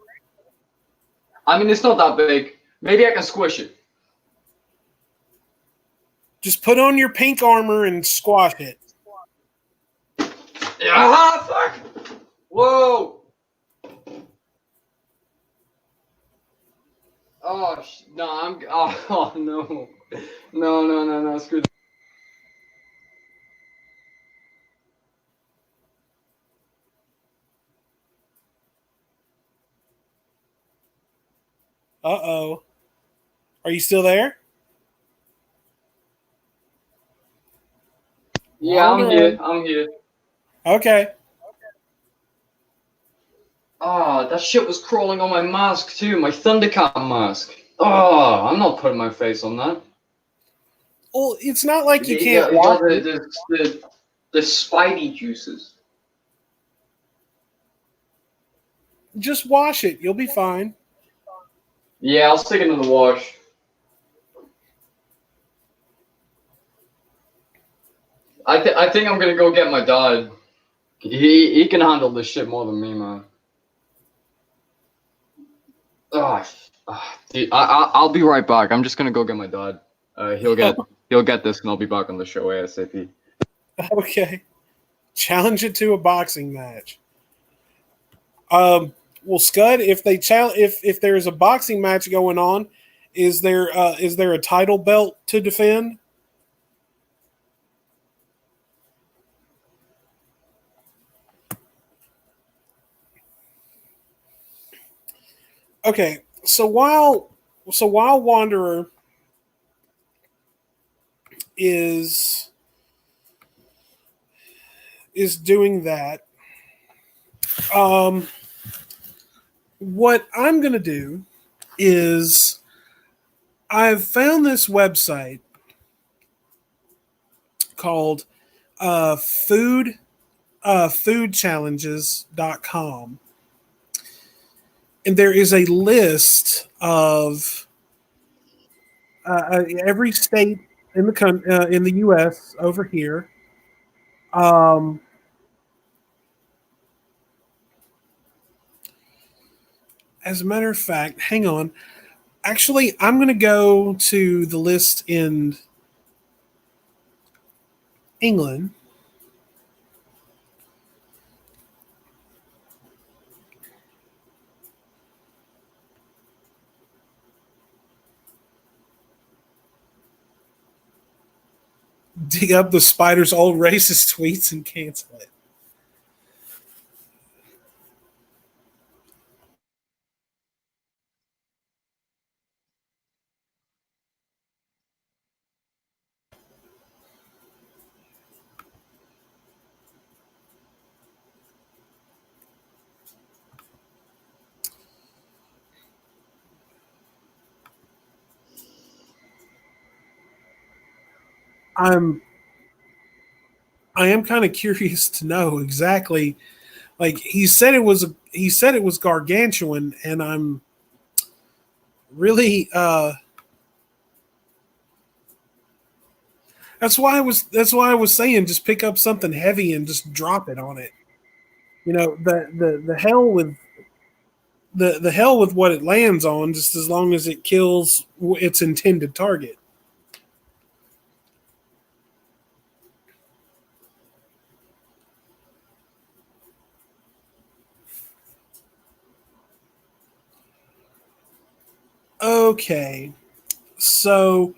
I mean, it's not that big. Maybe I can squish it. Just put on your pink armor and squash it. Yeah, fuck! Whoa! Oh, no, oh, no. No, screw that. Uh-oh. Are you still there? Yeah, I'm here. Okay. Oh, that shit was crawling on my mask too, my Thundercat mask. Oh, I'm not putting my face on that. Well, it's not like you Yeah, can't wash it. the spidey juices. Just wash it. You'll be fine. Yeah, I'll stick it in the wash. I think I'm gonna go get my dad. He can handle this shit more than me, man. Dude, I'll be right back. I'm just gonna go get my dad. He'll get You'll get this, and I'll be back on the show ASAP. Okay. Challenge it to a boxing match. Well, Scud, if they if there is a boxing match going on, is there a title belt to defend? Okay, so while Wanderer is doing that, um, what I'm gonna do is I've found this website called food foodchallenges.com, and there is a list of every state in the U.S. over here. Um, as a matter of fact, hang on. Actually, I'm going to go to the list in England. Dig up the spider's old racist tweets and cancel it. I'm I am kind of curious to know exactly. Like he said it was gargantuan, and I'm really that's why I was saying just pick up something heavy and just drop it on it. You know, the hell with the hell with what it lands on, just as long as it kills its intended target. Okay, so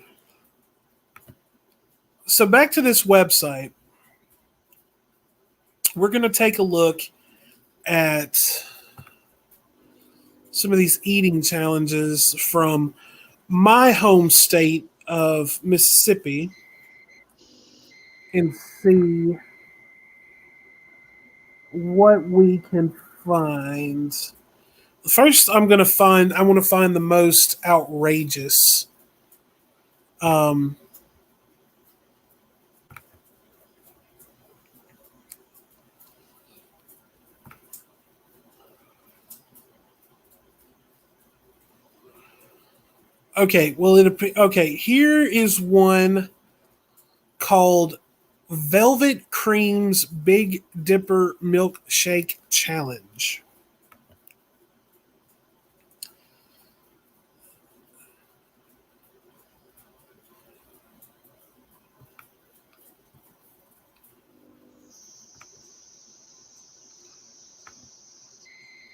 back to this website. We're going to take a look at some of these eating challenges from my home state of Mississippi and see what we can find. First, I want to find the most outrageous. Um, okay, okay. Here is one called Velvet Cream's Big Dipper Milkshake Challenge.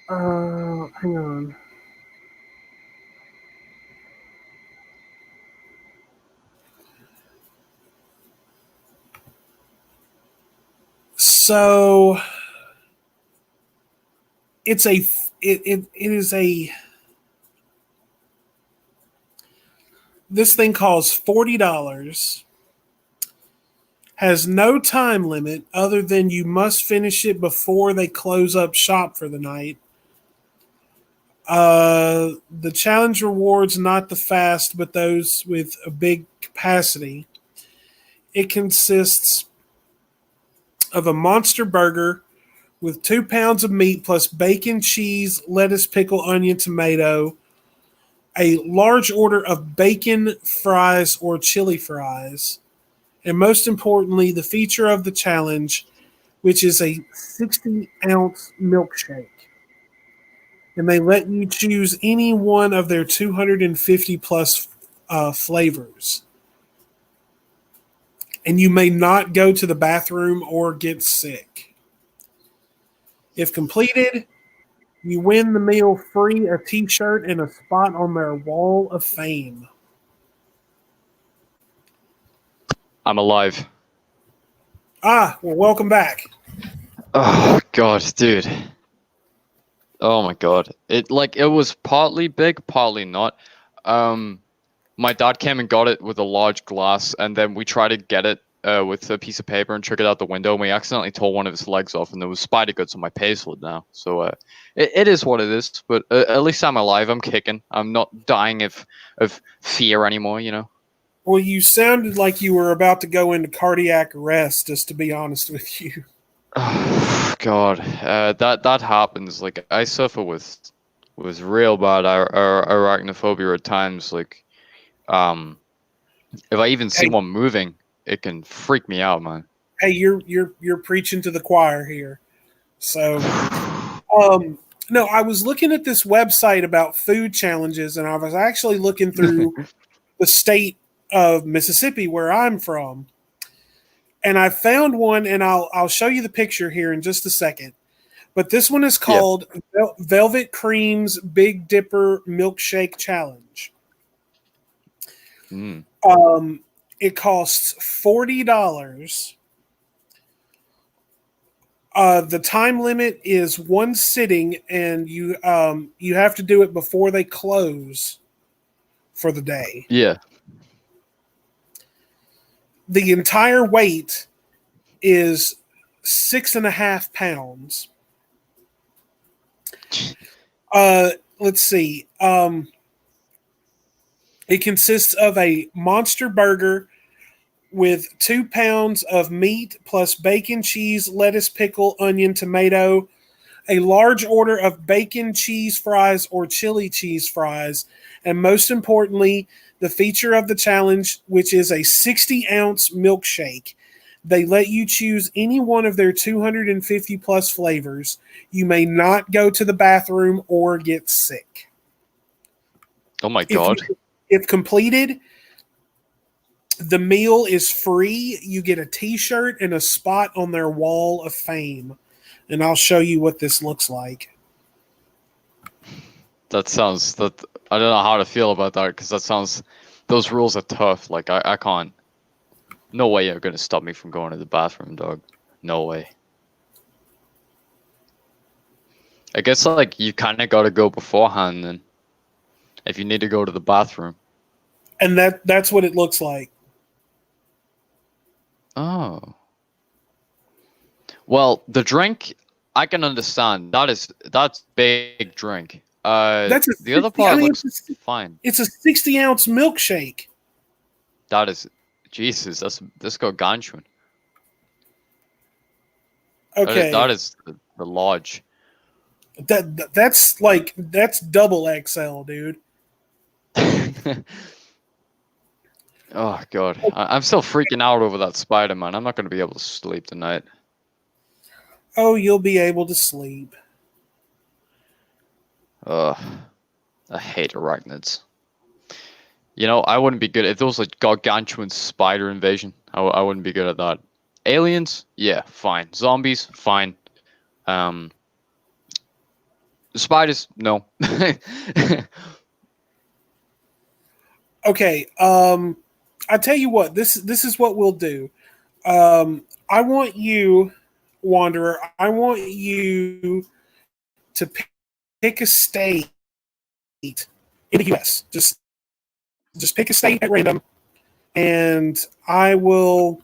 Hang on. So it's a it is a this thing costs $40. Has no time limit other than you must finish it before they close up shop for the night. The challenge rewards not the fast, but those with a big capacity. It consists of a monster burger with 2 pounds of meat plus bacon, cheese, lettuce, pickle, onion, tomato, a large order of bacon fries or chili fries, and most importantly, the feature of the challenge, which is a 60-ounce milkshake. And they let you choose any one of their 250 plus flavors. and you may not go to the bathroom or get sick. If completed, you win the meal free, a t-shirt, and a spot on their wall of fame. I'm alive. Ah, well, welcome back. Oh god, dude. Oh my god. It was partly big, partly not. My dad came and got it with a large glass, and then we tried to get it with a piece of paper and trick it out the window, and we accidentally tore one of his legs off, and there was spider guts on my payslip now. So it is what it is. But at least I'm alive. I'm kicking. I'm not dying of fear anymore. You know. Well, you sounded like you were about to go into cardiac arrest, just to be honest with you. Oh, God, that happens. Like I suffer with real bad arachnophobia at times. Like, if I even see Hey, one moving, it can freak me out, man. hey, you're preaching to the choir here. So, um, no, I was looking at this website about food challenges, and I was actually looking through the state of Mississippi, where I'm from, and I found one, and I'll show you the picture here in just a second. But this one is Yeah. called Velvet Cream's Big Dipper Milkshake Challenge. Mm. It costs $40. The time limit is one sitting, and you have to do it before they close for the day. Yeah. The entire weight is 6.5 pounds. Let's see. It consists of a monster burger with 2 pounds of meat plus bacon, cheese, lettuce, pickle, onion, tomato, a large order of bacon cheese fries or chili cheese fries, and most importantly, the feature of the challenge, which is a 60-ounce milkshake. They let you choose any one of their 250 plus flavors. You may not go to the bathroom or get sick. Oh my If God. if completed, the meal is free. You get a t-shirt and a spot on their wall of fame. And I'll show you what this looks like. That sounds that I don't know how to feel about that because that sounds those rules are tough. Like I can't. No way you're gonna stop me from going to the bathroom, dog. No way. I guess like you kind of got to go beforehand then, if you need to go to the bathroom. And that's what it looks like. Oh. Well, the drink I can understand. That's big drink. That's a The other 60, I part mean, looks fine. it's a 60-ounce milkshake. That is, Jesus. That's gargantuan. Okay. That is the large. That's double XL, dude. Oh God, I'm still freaking out over that Spider Man. I'm not gonna be able to sleep tonight. Oh, you'll be able to sleep. Ugh, I hate arachnids. You know, I wouldn't be good if there was a gargantuan spider invasion. I wouldn't be good at that. Aliens, yeah, fine. Zombies, fine. Spiders, no. Okay. I tell you what. This is what we'll do. I want you, Wanderer. I want you to pick a state in the U.S. Just pick a state at random, and I will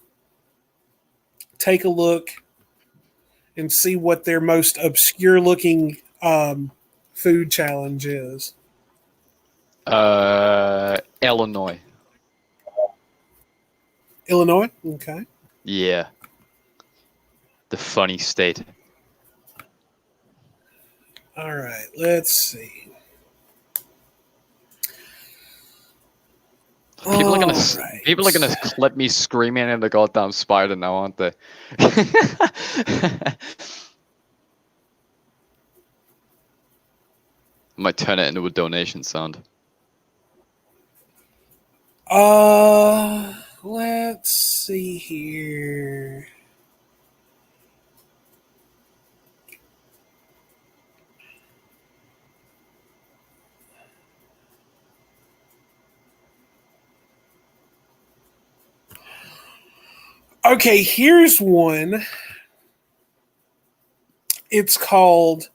take a look and see what their most obscure looking food challenge is. Illinois. Illinois? Okay. Yeah, the funny state. All right. Let's see. People are gonna Right. people are gonna clip me screaming in the goddamn spider now, aren't they? Might turn it into a donation sound. Let's see here. Okay, here's one. It's called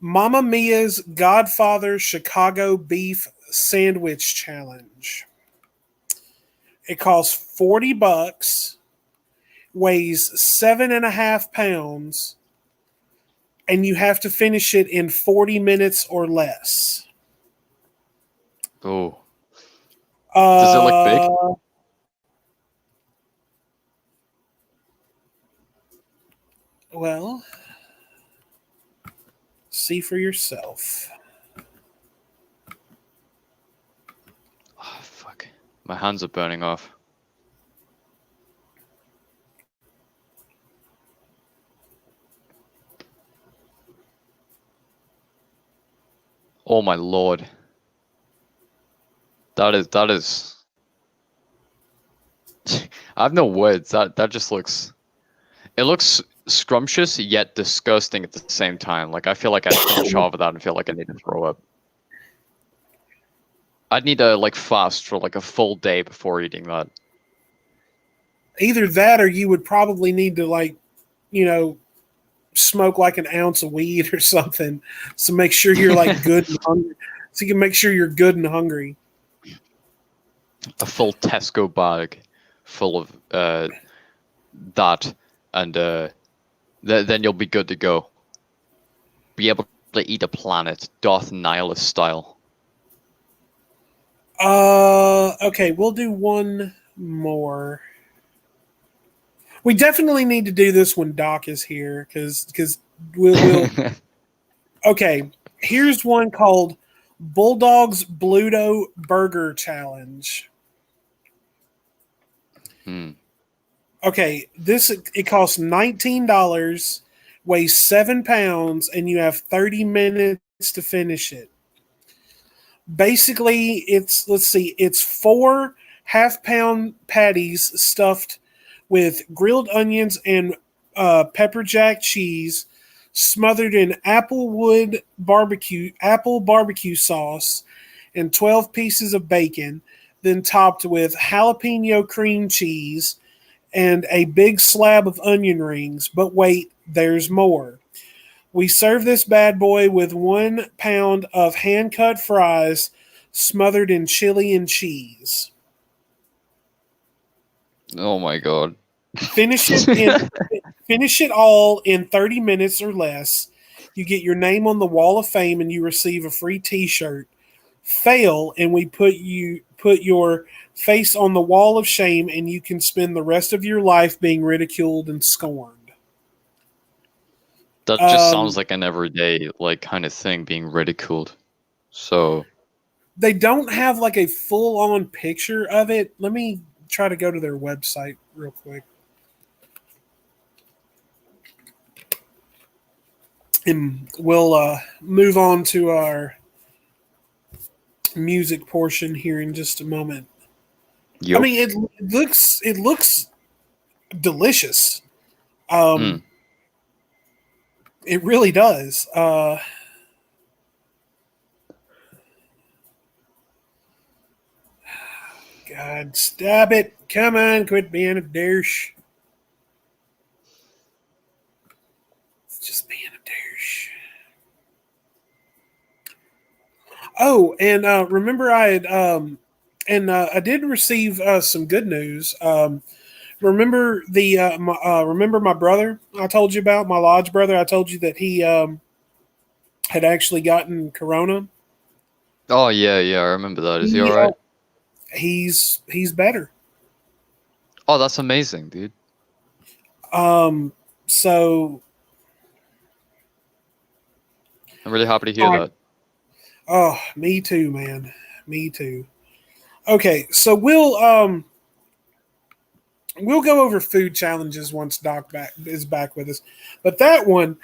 Mamma Mia's Godfather Chicago Beef Sandwich Challenge. It costs $40, weighs 7.5 pounds, and you have to finish it in 40 minutes or less. Oh. Does it look big? Well, see for yourself. Oh, fuck. My hands are burning off. Oh my lord. That is I have no words. That just looks, it looks scrumptious yet disgusting at the same time. Like I feel like I'd finish off of that and feel like I need to throw up. I'd need to like fast for like a full day before eating that. Either that or you would probably need to, like, smoke like an ounce of weed or something. So make sure you're like good and hungry. So you can make sure you're good and hungry. A full Tesco bag full of that, and then you'll be good to go. Be able to eat a planet, Darth Nihilus style. Okay, we'll do one more. We definitely need to do this when Doc is here because we'll Okay, here's one called Bulldog's Bluto Burger Challenge. Okay, it costs $19, weighs 7 pounds, and you have 30 minutes to finish it. Basically, it's 4 half-pound patties stuffed with grilled onions and pepper jack cheese, smothered in apple barbecue sauce, and 12 pieces of bacon, then topped with jalapeno cream cheese and a big slab of onion rings. But wait, there's more. We serve this bad boy with 1 pound of hand-cut fries smothered in chili and cheese. Oh my god. Finish it all in 30 minutes or less. You get your name on the Wall of Fame and you receive a free t-shirt. Fail and we put your face on the wall of shame and you can spend the rest of your life being ridiculed and scorned. That just sounds like an everyday like kind of thing, being ridiculed. So they don't have like a full-on picture of it. Let me try to go to their website real quick. And we'll move on to our music portion here in just a moment. yep. I mean, it looks delicious. It really does. God, stop it. Come on, quit being a douche. It's just being a douche. Oh, and remember I had I did receive some good news. Remember remember my brother I told you about, my lodge brother? I told you that he had actually gotten corona. Oh yeah, I remember that. Is he all right? He's better. Oh, that's amazing, dude. So I'm really happy to hear that. Oh, me too, man. Me too. Okay, so we'll go over food challenges once Doc is back with us. But that one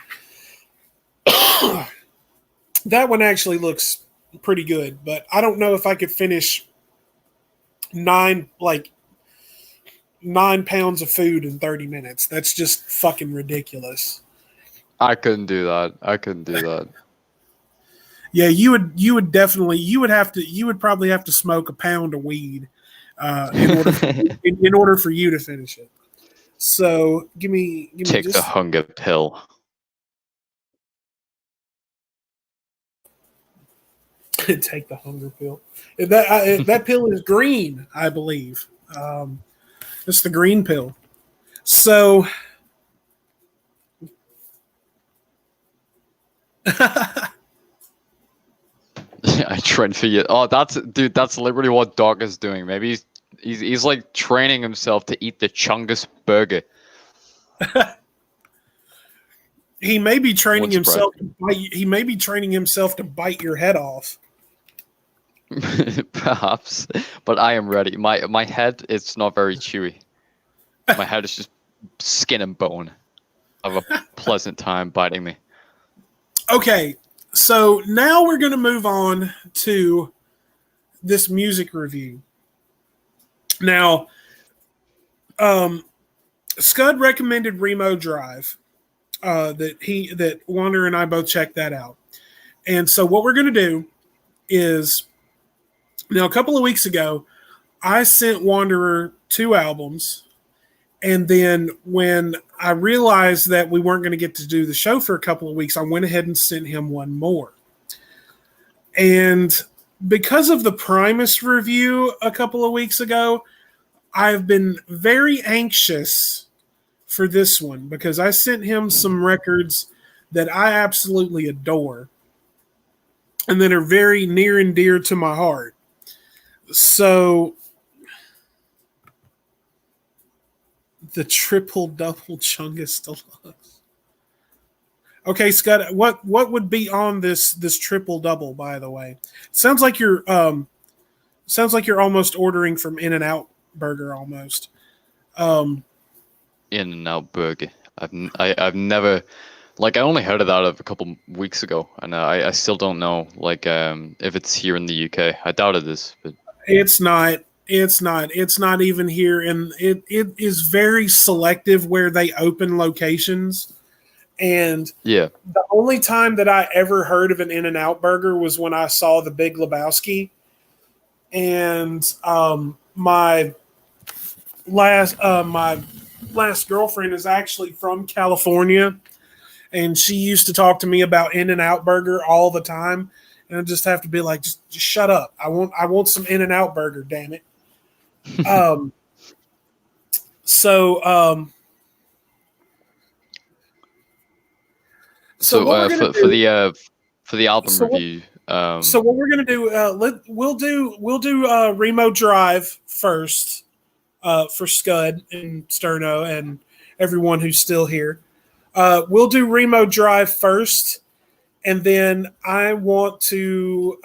actually looks pretty good, but I don't know if I could finish 9 like 9 pounds of food in 30 minutes. That's just fucking ridiculous. I couldn't do that. I couldn't do that. Yeah, you would definitely you would probably have to smoke a pound of weed in order in order for you to finish it. So give me Take the just hunger pill. take the hunger pill. That pill is green, I believe. It's the green pill. So I trained for you. Oh, dude. That's literally what Doc is doing. Maybe he's like training himself to eat the chungus burger. he may be training What's right? himself. He may be training himself to bite your head off. Perhaps, but I am ready. My head it's not very chewy. My head is just skin and bone. I have a pleasant time biting me. Okay, so now we're going to move on to this music review. Now, Scud recommended Remo Drive. That Wander and I both checked that out. And so what we're going to do is now a couple of weeks ago, I sent Wanderer 2 albums. And then when I realized that we weren't going to get to do the show for a couple of weeks, I went ahead and sent him one more. And because of the Primus review a couple of weeks ago, I've been very anxious for this one because I sent him some records that I absolutely adore and that are very near and dear to my heart. So the triple double Chungus Deluxe. Okay, Scott, what would be on this triple double? By the way, sounds like you're almost ordering from In-N-Out Burger almost. In-N-Out burger. I've never like I only heard of that a couple weeks ago, and I still don't know like if it's here in the UK. I doubt it is, but it's not. It's not. It's not even here, and it is very selective where they open locations. And yeah, the only time that I ever heard of an In-N-Out Burger was when I saw The Big Lebowski, and my last girlfriend is actually from California, and she used to talk to me about In-N-Out Burger all the time, and I just have to be like, just shut up. I want some In-N-Out Burger, damn it. So So what we're gonna do for the album so review, so what we're gonna do? We'll do Remo Drive first for Scud and Sterno and everyone who's still here. We'll do Remo Drive first, and then I want to.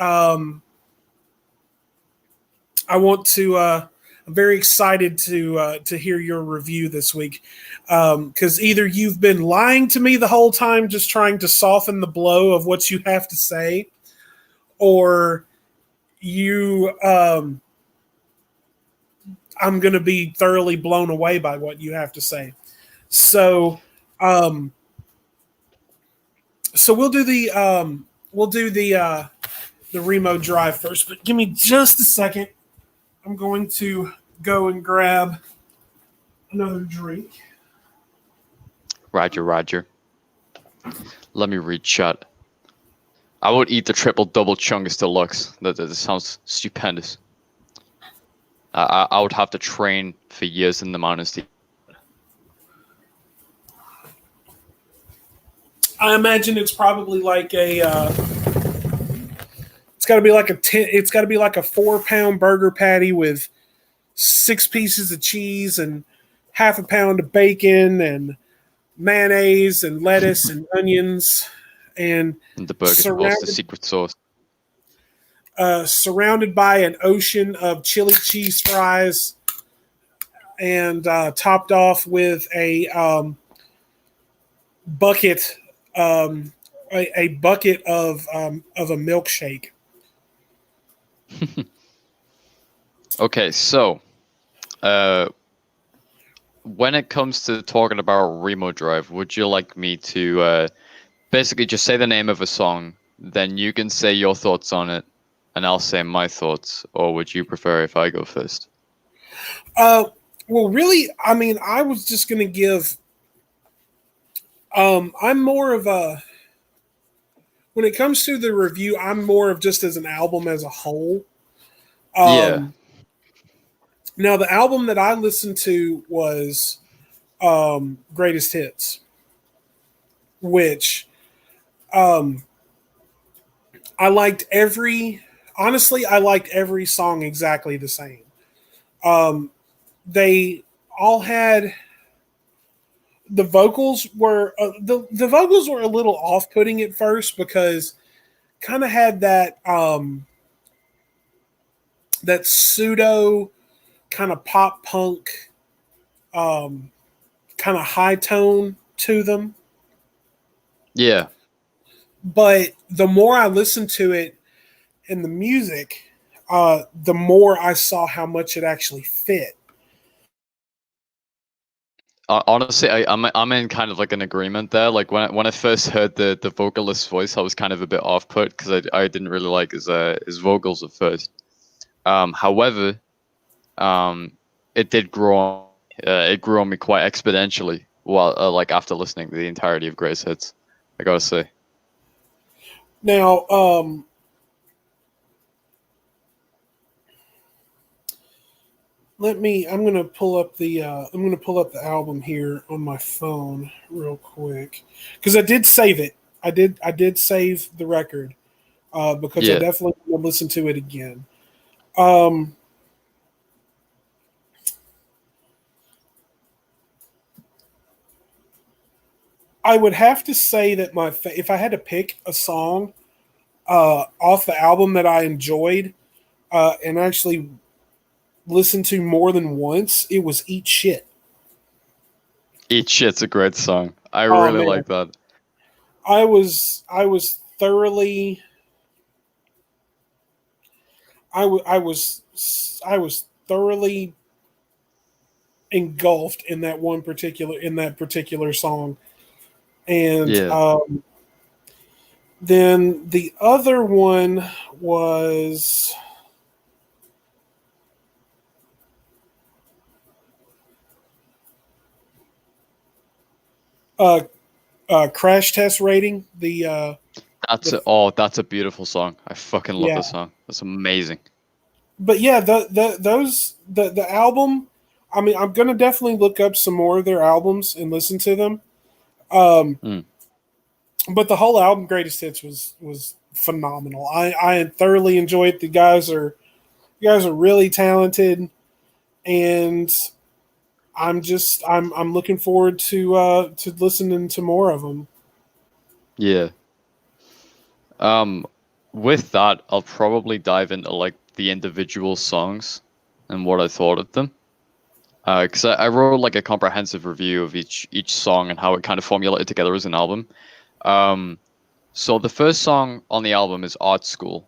I'm very excited to hear your review this week because either you've been lying to me the whole time, just trying to soften the blow of what you have to say, or you I'm going to be thoroughly blown away by what you have to say. So we'll do the Remo Drive first, but give me just a second. I'm going to go and grab another drink. Roger. Let me read chat. I would eat the triple double Chungus Deluxe. That sounds stupendous. I would have to train for years in the mountains to. I imagine it's probably like a. It's got to be like It's got to be like a 4-pound burger patty with 6 pieces of cheese and half a pound of bacon and mayonnaise and lettuce and onions and The burger was the secret sauce. Surrounded by an ocean of chili cheese fries and topped off with a bucket a bucket of a milkshake. Okay, so when it comes to talking about Remo Drive, would you like me to basically just say the name of a song, then you can say your thoughts on it, and I'll say my thoughts, or would you prefer if I go first? Uh, well, really, I mean, I was just going to give. I'm more of a when it comes to the review, I'm more of just as an album as a whole. Yeah. Um, Now, the album that I listened to was Greatest Hits, which um, I liked every. Honestly, I liked every song exactly the same. Um, they all had the vocals were a little off putting at first because kind of had that pseudo kind of pop punk um, kind of high tone to them. Yeah. But the more I listened to it and the music, the more I saw how much it actually fit. Honestly, I'm in kind of like an agreement there. Like when I first heard the vocalist's voice, I was kind of a bit off put because I didn't really like his vocals at first. However, um, it did grow on, it grew on me quite exponentially while like after listening to the entirety of Grace Hits. I gotta say. Now, I'm gonna pull up the album here on my phone real quick because I did save it. I did save the record because I Yeah. definitely want to listen to it again. Um, I would have to say that if I had to pick a song off the album that I enjoyed and actually listened to more than once, it was "Eat Shit." Eat Shit's a great song. I Oh really man, like that. I was thoroughly I was thoroughly engulfed in that particular song, and Yeah. then the other one was uh, Crash Test Rating. The That's a beautiful song. I fucking love Yeah, this song. That's amazing. but yeah, the album. I mean, I'm gonna definitely look up some more of their albums and listen to them. Um, Mm. but the whole album, Greatest Hits, was phenomenal. I thoroughly enjoyed it. You guys are really talented, and I'm looking forward to listening to more of them. Yeah. Um, with that, I'll probably dive into like the individual songs and what I thought of them. Because I wrote like a comprehensive review of each song and how it kind of formulated together as an album. Um, so the first song on the album is Art School,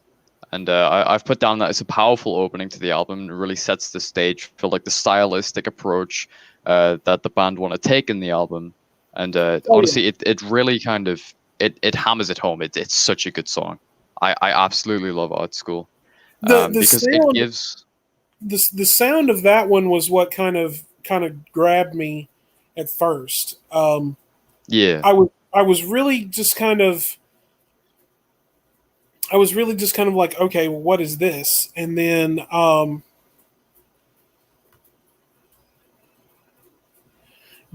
and I've put down that it's a powerful opening to the album and really sets the stage for like the stylistic approach that the band want to take in the album. And Oh yeah, honestly, it really kind of it hammers it home. It's such a good song. I absolutely love Art School the because it sound gives the sound of that one was what kind of grabbed me at first. yeah I was really just kind of I was really just kind of like, okay, well, what is this? And then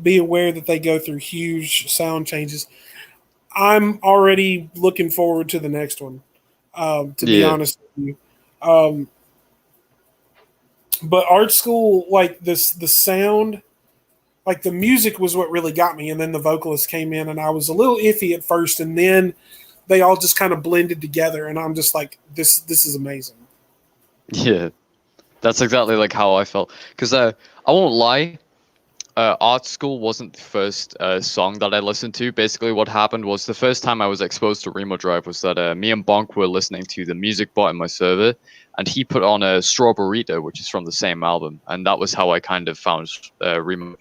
be aware that they go through huge sound changes. I'm already looking forward to the next one. To be yeah honest with you, um, but art school, like the sound, like the music was what really got me, and then the vocalist came in, and I was a little iffy at first, and then they all just kind of blended together, and I'm just like, this is amazing. yeah. That's exactly like how I felt. Because I won't lie, Art School wasn't the first song that I listened to. Basically, what happened was the first time I was exposed to Remo Drive was that me and Bonk were listening to the music bot in my server, and he put on a Strawberryta, which is from the same album, and that was how I kind of found Remo.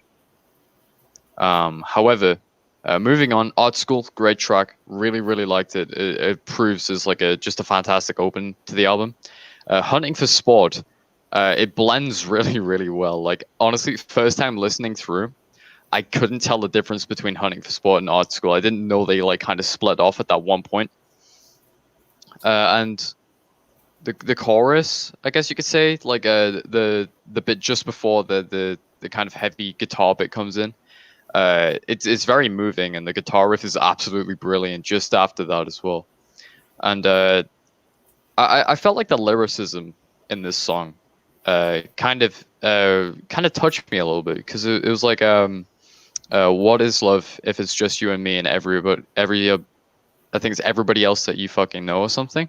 However, moving on, Art School, great track. Really, really liked it. It proves as like just a fantastic open to the album. Hunting for Sport, it blends really, really well. Like honestly, first time listening through, I couldn't tell the difference between Hunting for Sport and Art School. I didn't know they like kind of split off at that one point. And the chorus, I guess you could say, like the bit just before the kind of heavy guitar bit comes in. It's very moving, and the guitar riff is absolutely brilliant just after that as well. And I felt like the lyricism in this song kind of touched me a little bit because it was like what is love if it's just you and me and every I think it's everybody else that you fucking know or something.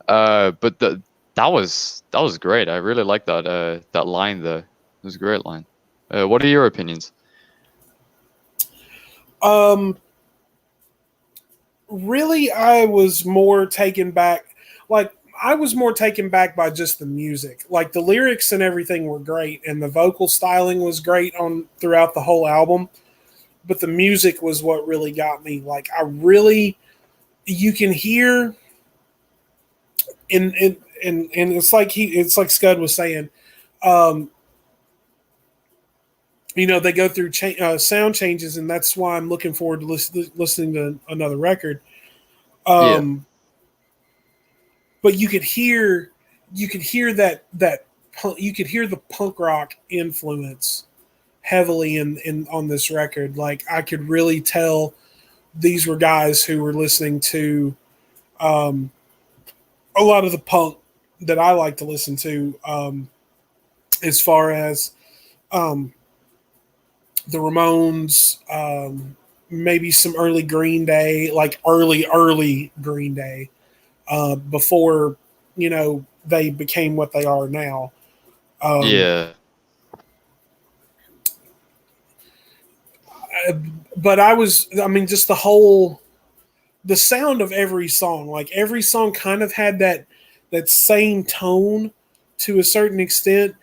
But that was great. I really like that line there. It was a great line. What are your opinions? Um, really, I was more taken back. Like, I was more taken back by just the music. Like, the lyrics and everything were great, and the vocal styling was great on throughout the whole album. But the music was what really got me. Like, you can hear, and it's like Scud was saying. Um, they go through sound changes, and that's why I'm looking forward to listening to another record. Yeah, But you could hear you could hear the punk rock influence heavily in on this record. Like I could really tell these were guys who were listening to um, a lot of the punk that I like to listen to, as far as um, the Ramones, maybe some early Green Day, like early Green Day, before they became what they are now. Um, yeah, but I mean, just the sound of every song, like every song kind of had that same tone to a certain extent,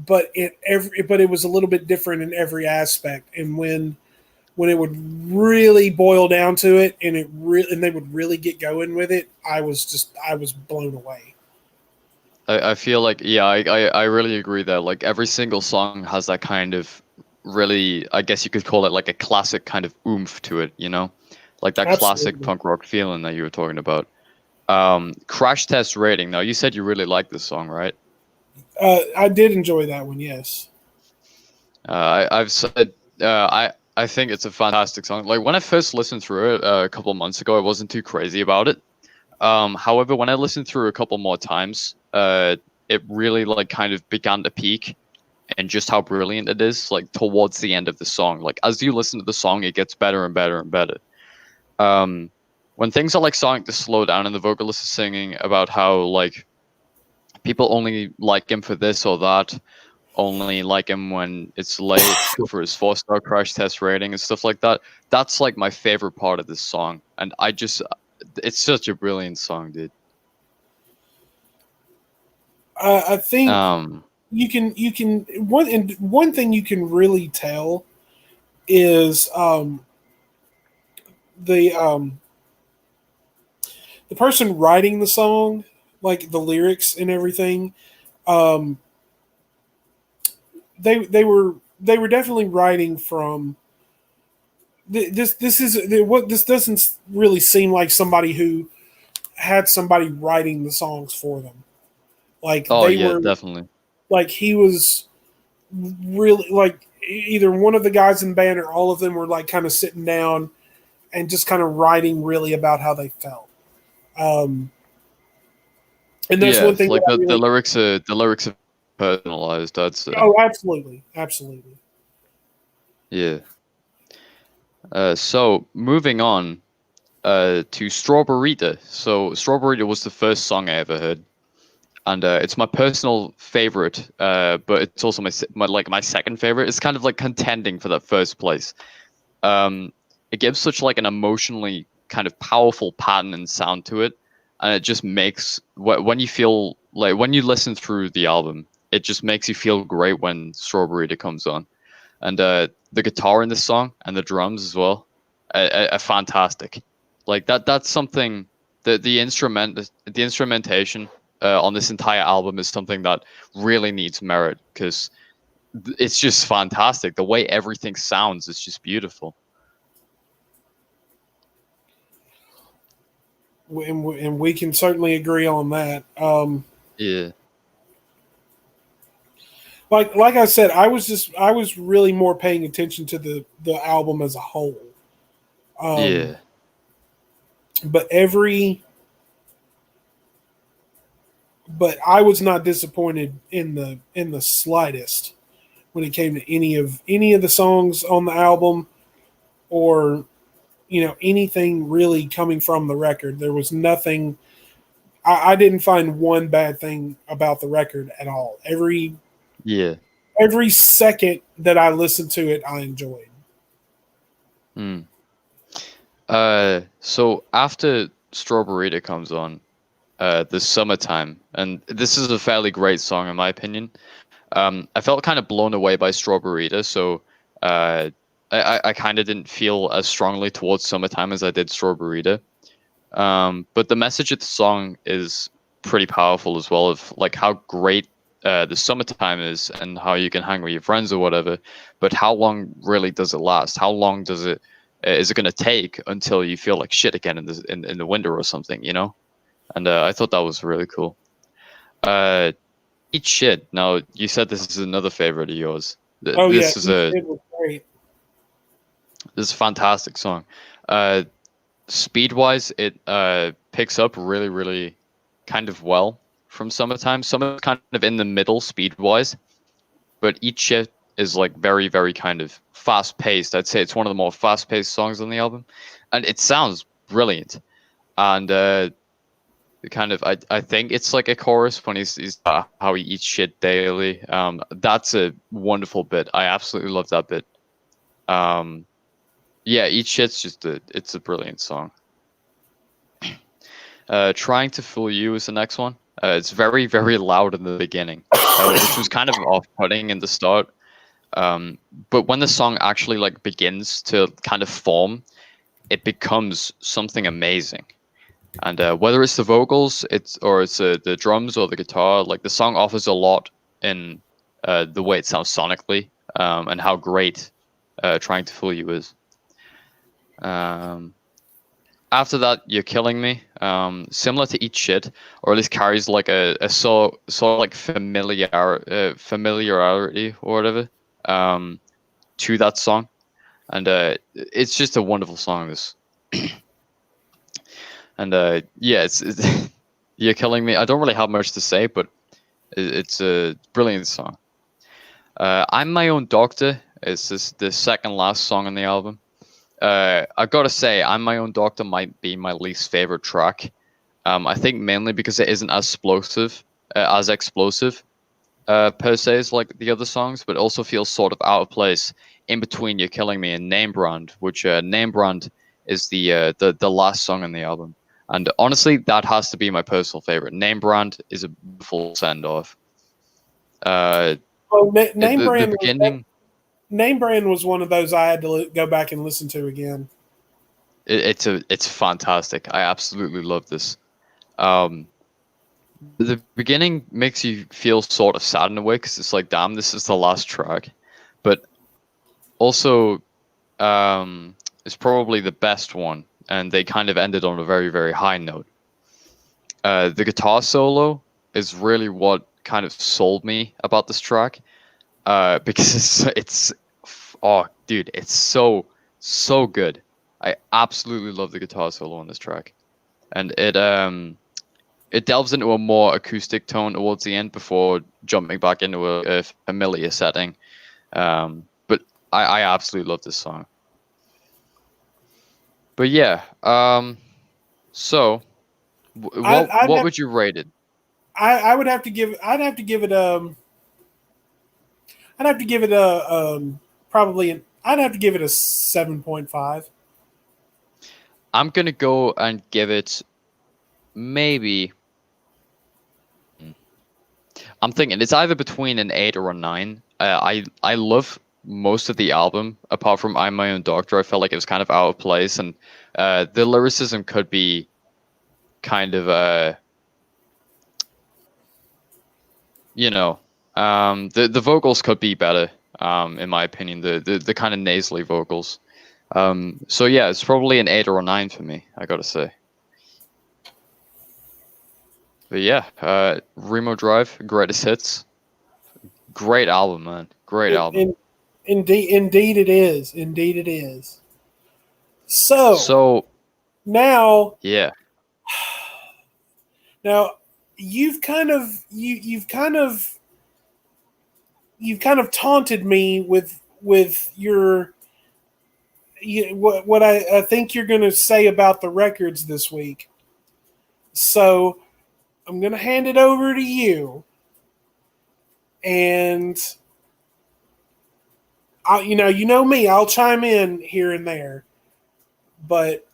but it was a little bit different in every aspect. And when it would really boil down to it, and they would really get going with it, I was blown away. I feel like yeah, I really agree that like every single song has that kind of really, I guess you could call it like a classic kind of oomph to it, you know, like that classic Absolutely. punk rock feeling that you were talking about. Crash Test Rating. Now you said you really liked this song, right? I did enjoy that one. Yes. I've said I think it's a fantastic song. Like when I first listened through it a couple of months ago, I wasn't too crazy about it. However, when I listened through a couple more times, it really like kind of began to peak and just how brilliant it is. Like towards the end of the song, like as you listen to the song, it gets better and better and better. Um, when things are like starting to slow down and the vocalist is singing about how like people only like him for this or that, only like him when it's late for his 4-star crash test rating and stuff like that. That's like my favorite part of this song, and it's such a brilliant song, dude. I think Um, you can one thing you can really tell is the um, the person writing the song, like the lyrics and everything. Um, they were definitely writing from this doesn't really seem like somebody who had somebody writing the songs for them. Like oh they yeah, were definitely. like he was really like either one of the guys in the band or all of them were like kind of sitting down and just kind of writing really about how they felt. Um, and that's Yeah, one thing that like I really. the lyrics are personalized. I'd say. Oh, absolutely, absolutely. Yeah. So moving on to Strawberryta. So Strawberryta was the first song I ever heard, and it's my personal favorite. But it's also my second favorite. It's kind of like contending for that first place. Um, it gives such like an emotionally kind of powerful pattern and sound to it, and it just makes when you feel like when you listen through the album, it just makes you feel great when Strawberryta comes on. and the guitar in this song and the drums as well are fantastic. Like that's something the instrumentation on this entire album is something that really needs merit because it's just fantastic. The way everything sounds is just beautiful. And we can certainly agree on that. Yeah. Like I said, I was really more paying attention to the album as a whole. Yeah. But I was not disappointed in the slightest when it came to any of the songs on the album, or anything really coming from the record. There was nothing. I didn't find one bad thing about the record at all. Yeah. Every second that I listened to it, I enjoyed. Mm. So after Strawberry comes on, the Summertime, and this is a fairly great song in my opinion. I felt kind of blown away by Strawberry, so I kind of didn't feel as strongly towards Summertime as I did Strawberry. But the message of the song is pretty powerful as well, of like how great the summertime is and how you can hang with your friends or whatever. But how long really does it last? How long does it is it going to take until you feel like shit again in the winter or something, you know? And I thought that was really cool. Eat shit. Now you said this is another favorite of yours. Oh yeah, This is a it was great. this is a fantastic song. Speed wise, it picks up really, really kind of well from Summertime. Summer's kind of in the middle speed wise, but each shit is like very, very kind of fast paced. I'd say it's one of the more fast paced songs on the album, and it sounds brilliant. And kind of, I think it's like a chorus when he's how he eats shit daily. That's a wonderful bit. I absolutely love that bit. Yeah, Eat Shit's just it's a brilliant song. Trying to Fool You is the next one. It's very, very loud in the beginning, which was kind of off-putting in the start. But when the song actually like begins to kind of form, it becomes something amazing. And whether it's the vocals, it's the drums or the guitar, like the song offers a lot in the way it sounds sonically, and how great Trying to Fool You is. After that, You're Killing Me. Similar to Eat Shit, or at least carries like a sort of like familiarity or whatever to that song, and it's just a wonderful song. This and yeah, it's You're Killing Me. I don't really have much to say, but it's a brilliant song. I'm My Own Doctor is the second last song on the album. I gotta say, I'm My Own Doctor might be my least favorite track. I think mainly because it isn't as explosive per se as like the other songs, but also feels sort of out of place in between You're Killing Me and Name Brand, which Name Brand is the last song on the album. And honestly, that has to be my personal favorite. Name Brand is a full send off. The beginning. Name Brand was one of those I had to go back and listen to again. It's fantastic. I absolutely love this. The beginning makes you feel sort of sad in a way because it's like, damn, this is the last track, but also it's probably the best one, and they kind of ended on a very, very high note. The guitar solo is really what kind of sold me about this track, because oh, dude, it's so good. I absolutely love the guitar solo on this track, and it delves into a more acoustic tone towards the end before jumping back into a familiar setting. But I absolutely love this song. But yeah, so what would you rate it? I would have to give. I'd have to give it I'd have to give it I'd have to give it a 7.5. I'm gonna go and give it maybe. I'm thinking it's either between an 8 or a 9. I love most of the album, apart from I'm My Own Doctor. I felt like it was kind of out of place, and the lyricism could be kind of you know, the vocals could be better, in my opinion. The kind of nasally vocals. So yeah, it's probably an 8 or a 9 for me, I gotta say. But yeah, Remo Drive, greatest hits, great album, man, great album. Indeed it is. Indeed it is. So So now, yeah, now you've kind of you've kind of taunted me with what I think you're going to say about the records this week. So I'm going to hand it over to you, and you know me, I'll chime in here and there. But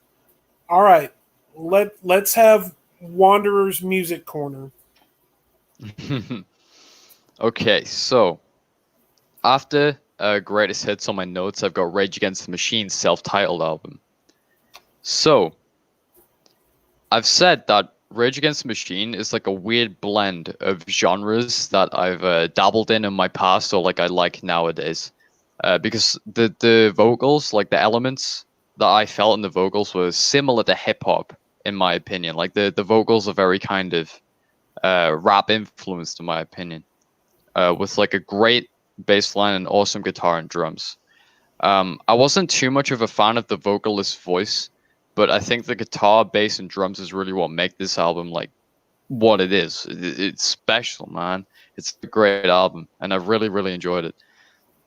all right, let's have Wanderer's Music Corner. okay, so after greatest hits on my notes, I've got Rage Against the Machine's self-titled album. So I've said that Rage Against the Machine is like a weird blend of genres that I've dabbled in my past, or like I like nowadays. Because the vocals, like the elements that I felt in the vocals, were similar to hip hop, in my opinion. Like the vocals are very kind of rap influenced, in my opinion, with like a great bass line and awesome guitar and drums. I wasn't too much of a fan of the vocalist's voice, but I think the guitar, bass, and drums is really what make this album like what it is. It's special, man. It's a great album, and I really, really enjoyed it.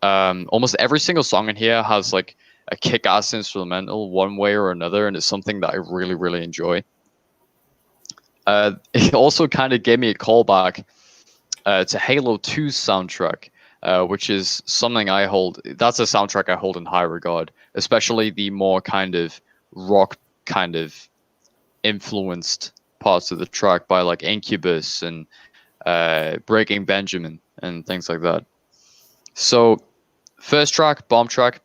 Almost every single song in here has like a kick-ass instrumental one way or another, and it's something that I really, really enjoy. It also kind of gave me a callback to Halo 2's soundtrack, which is something I hold. That's a soundtrack I hold in high regard, especially the more kind of rock kind of influenced parts of the track by like Incubus and Breaking Benjamin and things like that. So, first track, Bomb Track.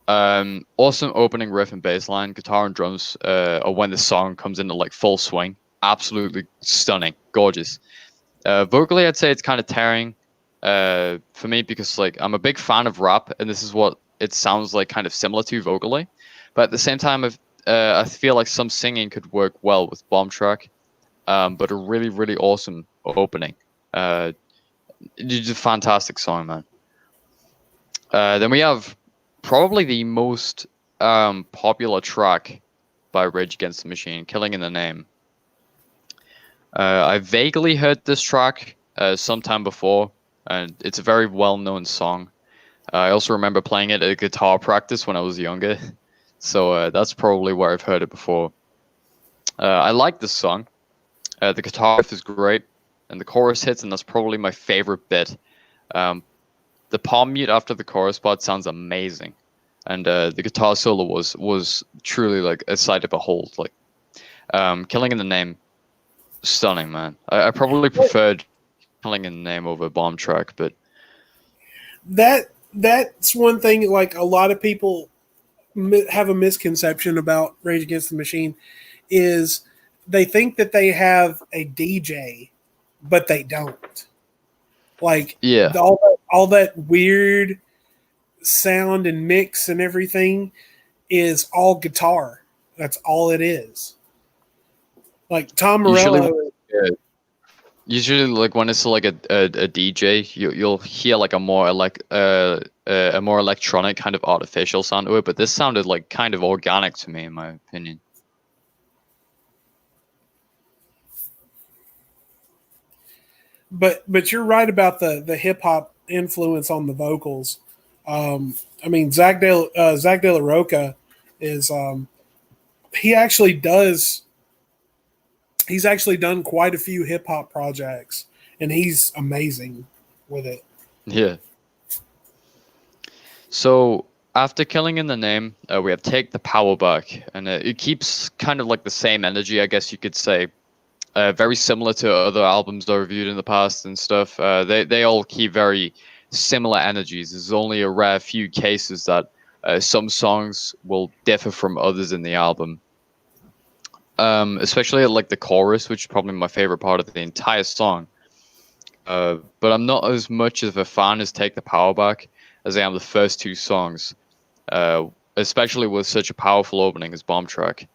Awesome opening riff and bass line, guitar and drums, or when the song comes into like full swing. Absolutely stunning, gorgeous. Vocally, I'd say it's kind of tearing for me because like I'm a big fan of rap, and this is what it sounds like, kind of similar to vocally. But at the same time, I feel like some singing could work well with Bomb Track, but a really, really awesome opening. It's a fantastic song, man. Then we have probably the most popular track by Rage Against the Machine, Killing in the Name. I vaguely heard this track sometime before, and it's a very well-known song. I also remember playing it at guitar practice when I was younger, so that's probably where I've heard it before. I like this song. The guitar riff is great, and the chorus hits, and that's probably my favorite bit. The palm mute after the chorus part sounds amazing, and the guitar solo was truly like a sight to behold. Like, Killing in the Name, stunning, man. I probably preferred Killing in the Name over Bomb Track, but that's one thing. Like a lot of people have a misconception about Rage Against the Machine is they think that they have a DJ, but they don't. Like yeah, all that weird sound and mix and everything is all guitar. That's all it is. Like Tom Morello. usually like when it's like a DJ, you'll hear like a more a more electronic kind of artificial sound to it, but this sounded like kind of organic to me, in my opinion. But you're right about the hip hop influence on the vocals. I mean, Zach De La Roca is he actually does. He's actually done quite a few hip hop projects, and he's amazing with it. Yeah. So after Killing in the Name, we have Take the Power Back, and it keeps kind of like the same energy, I guess you could say. Very similar to other albums I reviewed in the past and stuff. They all keep very similar energies. There's only a rare few cases that some songs will differ from others in the album. Especially like the chorus, which is probably my favorite part of the entire song. But I'm not as much of a fan as Take the Power Back as I am the first two songs, especially with such a powerful opening as Bomb Track.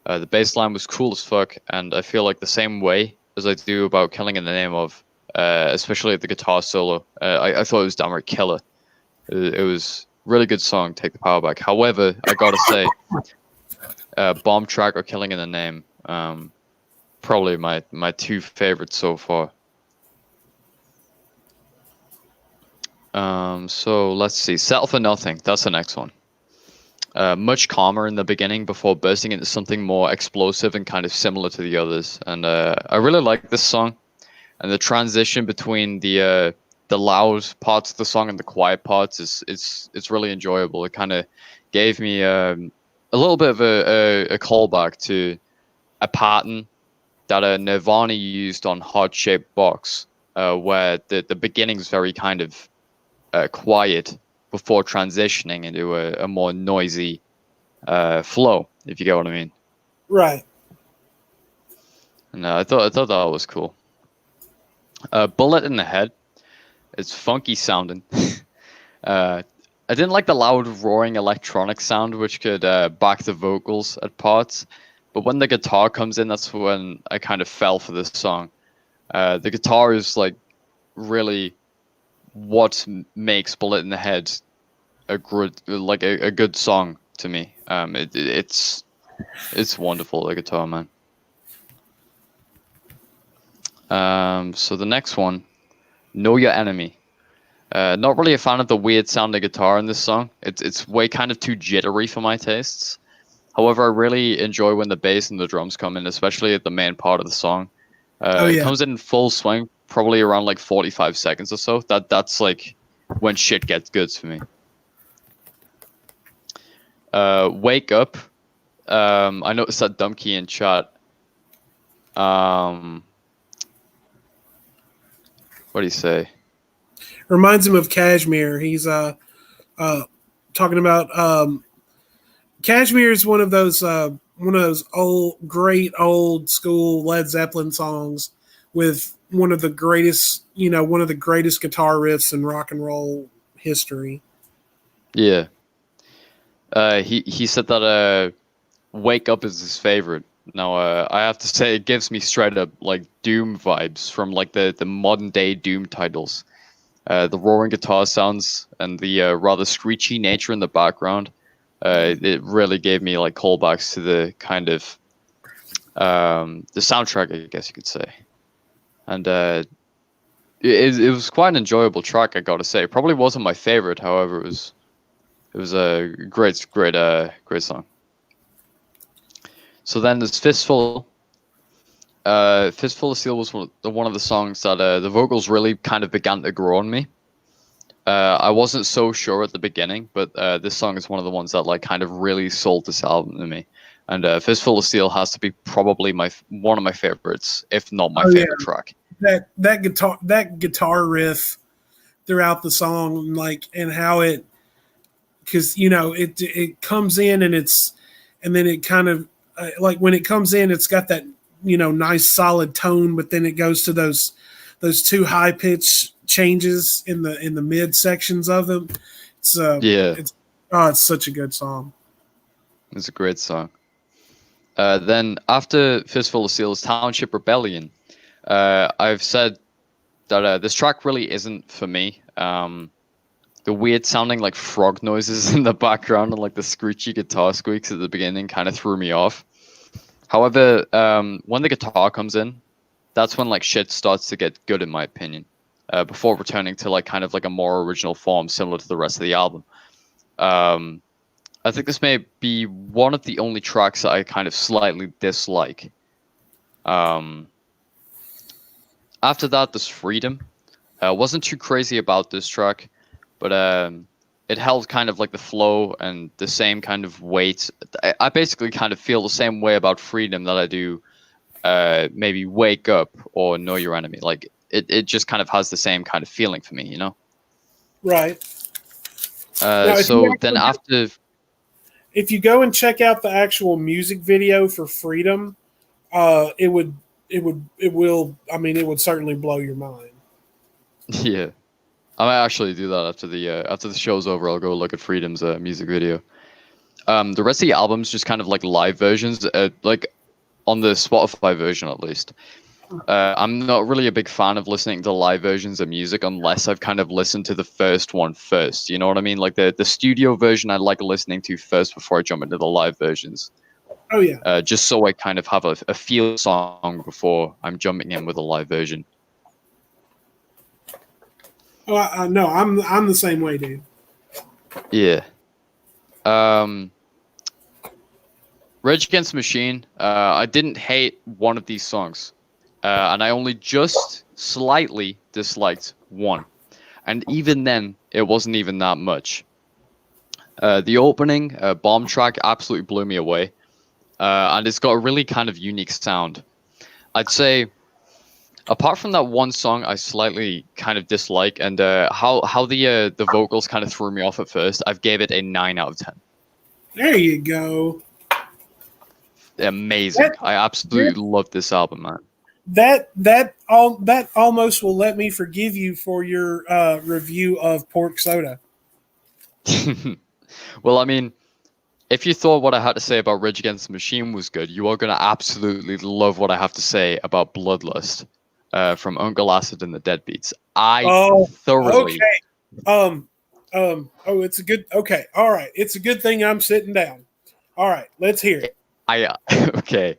The bass line was cool as fuck, and I feel like the same way as I do about Killing in the Name of, especially the guitar solo. I thought it was downright killer. It was really good song, Take the Power Back. However, I gotta say, Bomb Track or Killing in the Name, probably my two favorites so far. So let's see. Settle for Nothing. That's the next one. Much calmer in the beginning before bursting into something more explosive and kind of similar to the others. And I really like this song, and the transition between the loud parts of the song and the quiet parts is it's really enjoyable. It kind of gave me a little bit of a callback to a pattern that Nirvana used on Heart Shaped Box, where the beginning's very kind of quiet before transitioning into a more noisy flow, if you get what I mean. Right. And I thought that was cool. Bullet in the Head. It's funky sounding. I didn't like the loud roaring electronic sound, which could back the vocals at parts. But when the guitar comes in, that's when I kind of fell for this song. The guitar is like really what makes Bullet in the Head a good song to me. It's wonderful, the guitar, man. So the next one, Know Your Enemy. Not really a fan of the weird sounding guitar in this song. It's way kind of too jittery for my tastes. However, I really enjoy when the bass and the drums come in, especially at the main part of the song. It comes in full swing, probably around like 45 seconds or so. That's like when shit gets good for me. Wake Up. I noticed that Dumpkey in chat. What do you say? Reminds him of Kashmir. He's talking about Kashmir is one of those great old school Led Zeppelin songs with one of the greatest guitar riffs in rock and roll history. Yeah. He said that Wake Up is his favorite. Now I have to say it gives me straight up like Doom vibes from like the modern day Doom titles. The roaring guitar sounds and the rather screechy nature in the background. It really gave me like callbacks to the kind of the soundtrack, I guess you could say. And it was quite an enjoyable track, I gotta say. It probably wasn't my favorite, however, it was a great song. So then there's Fistful. Fistful of Steel was one of the songs that the vocals really kind of began to grow on me. I wasn't so sure at the beginning, but this song is one of the ones that like kind of really sold this album to me. And Fistful of Steel has to be probably one of my favorites, if not my favorite track. That guitar riff throughout the song, like, and how it, because it comes in and then it kind of like when it comes in, it's got that nice solid tone, but then it goes to those two high pitch changes in the mid sections of them. It's such a good song. It's a great song. Then after Fistful of Steel is Township Rebellion. I've said that this track really isn't for me. The weird sounding like frog noises in the background and like the screechy guitar squeaks at the beginning kind of threw me off. However, when the guitar comes in, that's when like shit starts to get good in my opinion. Before returning to like kind of like a more original form similar to the rest of the album. I think this may be one of the only tracks that I kind of slightly dislike. After that, there's Freedom. Wasn't too crazy about this track, but it held kind of like the flow and the same kind of weight. I basically kind of feel the same way about Freedom that I do maybe Wake Up or Know Your Enemy. Like it just kind of has the same kind of feeling for me, you know? Right. Now, So then after, if you go and check out the actual music video for Freedom, it would it will. I mean, it would certainly blow your mind. yeah, I might actually do that after the show's over. I'll go look at Freedom's music video. The rest of the album's just kind of like live versions, like on the Spotify version at least. I'm not really a big fan of listening to live versions of music unless I've kind of listened to the first one first. You know what I mean? Like the studio version, I like listening to first before I jump into the live versions. Oh yeah. Just so I kind of have a feel song before I'm jumping in with a live version. Oh, no, I'm the same way, dude. Yeah. Um, Rage Against the Machine. I didn't hate one of these songs, and I only just slightly disliked one, and even then, it wasn't even that much. The opening bomb track absolutely blew me away, and it's got a really kind of unique sound. I'd say, apart from that one song, I slightly kind of dislike, and how the vocals kind of threw me off at first. I've gave it a 9 out of 10. There you go. Amazing. I absolutely love this album, man. That almost will let me forgive you for your review of Pork Soda. Well, I mean, if you thought what I had to say about Rage Against the Machine was good, you are going to absolutely love what I have to say about Bloodlust from Uncle Acid and the Deadbeats. Thoroughly. Okay. Oh, it's a good. Okay. All right. It's a good thing I'm sitting down. All right. Let's hear it. Okay.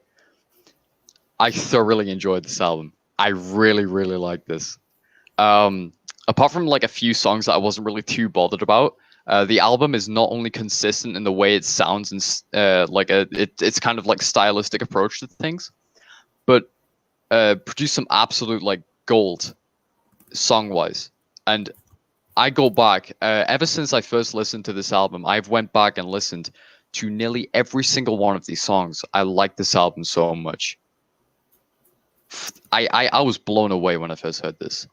I thoroughly enjoyed this album. I really, really like this. Apart from like a few songs that I wasn't really too bothered about, the album is not only consistent in the way it sounds and it's kind of like stylistic approach to things, but produced some absolute like gold song wise. And I go back ever since I first listened to this album, I've went back and listened to nearly every single one of these songs. I like this album so much. I was blown away when I first heard this.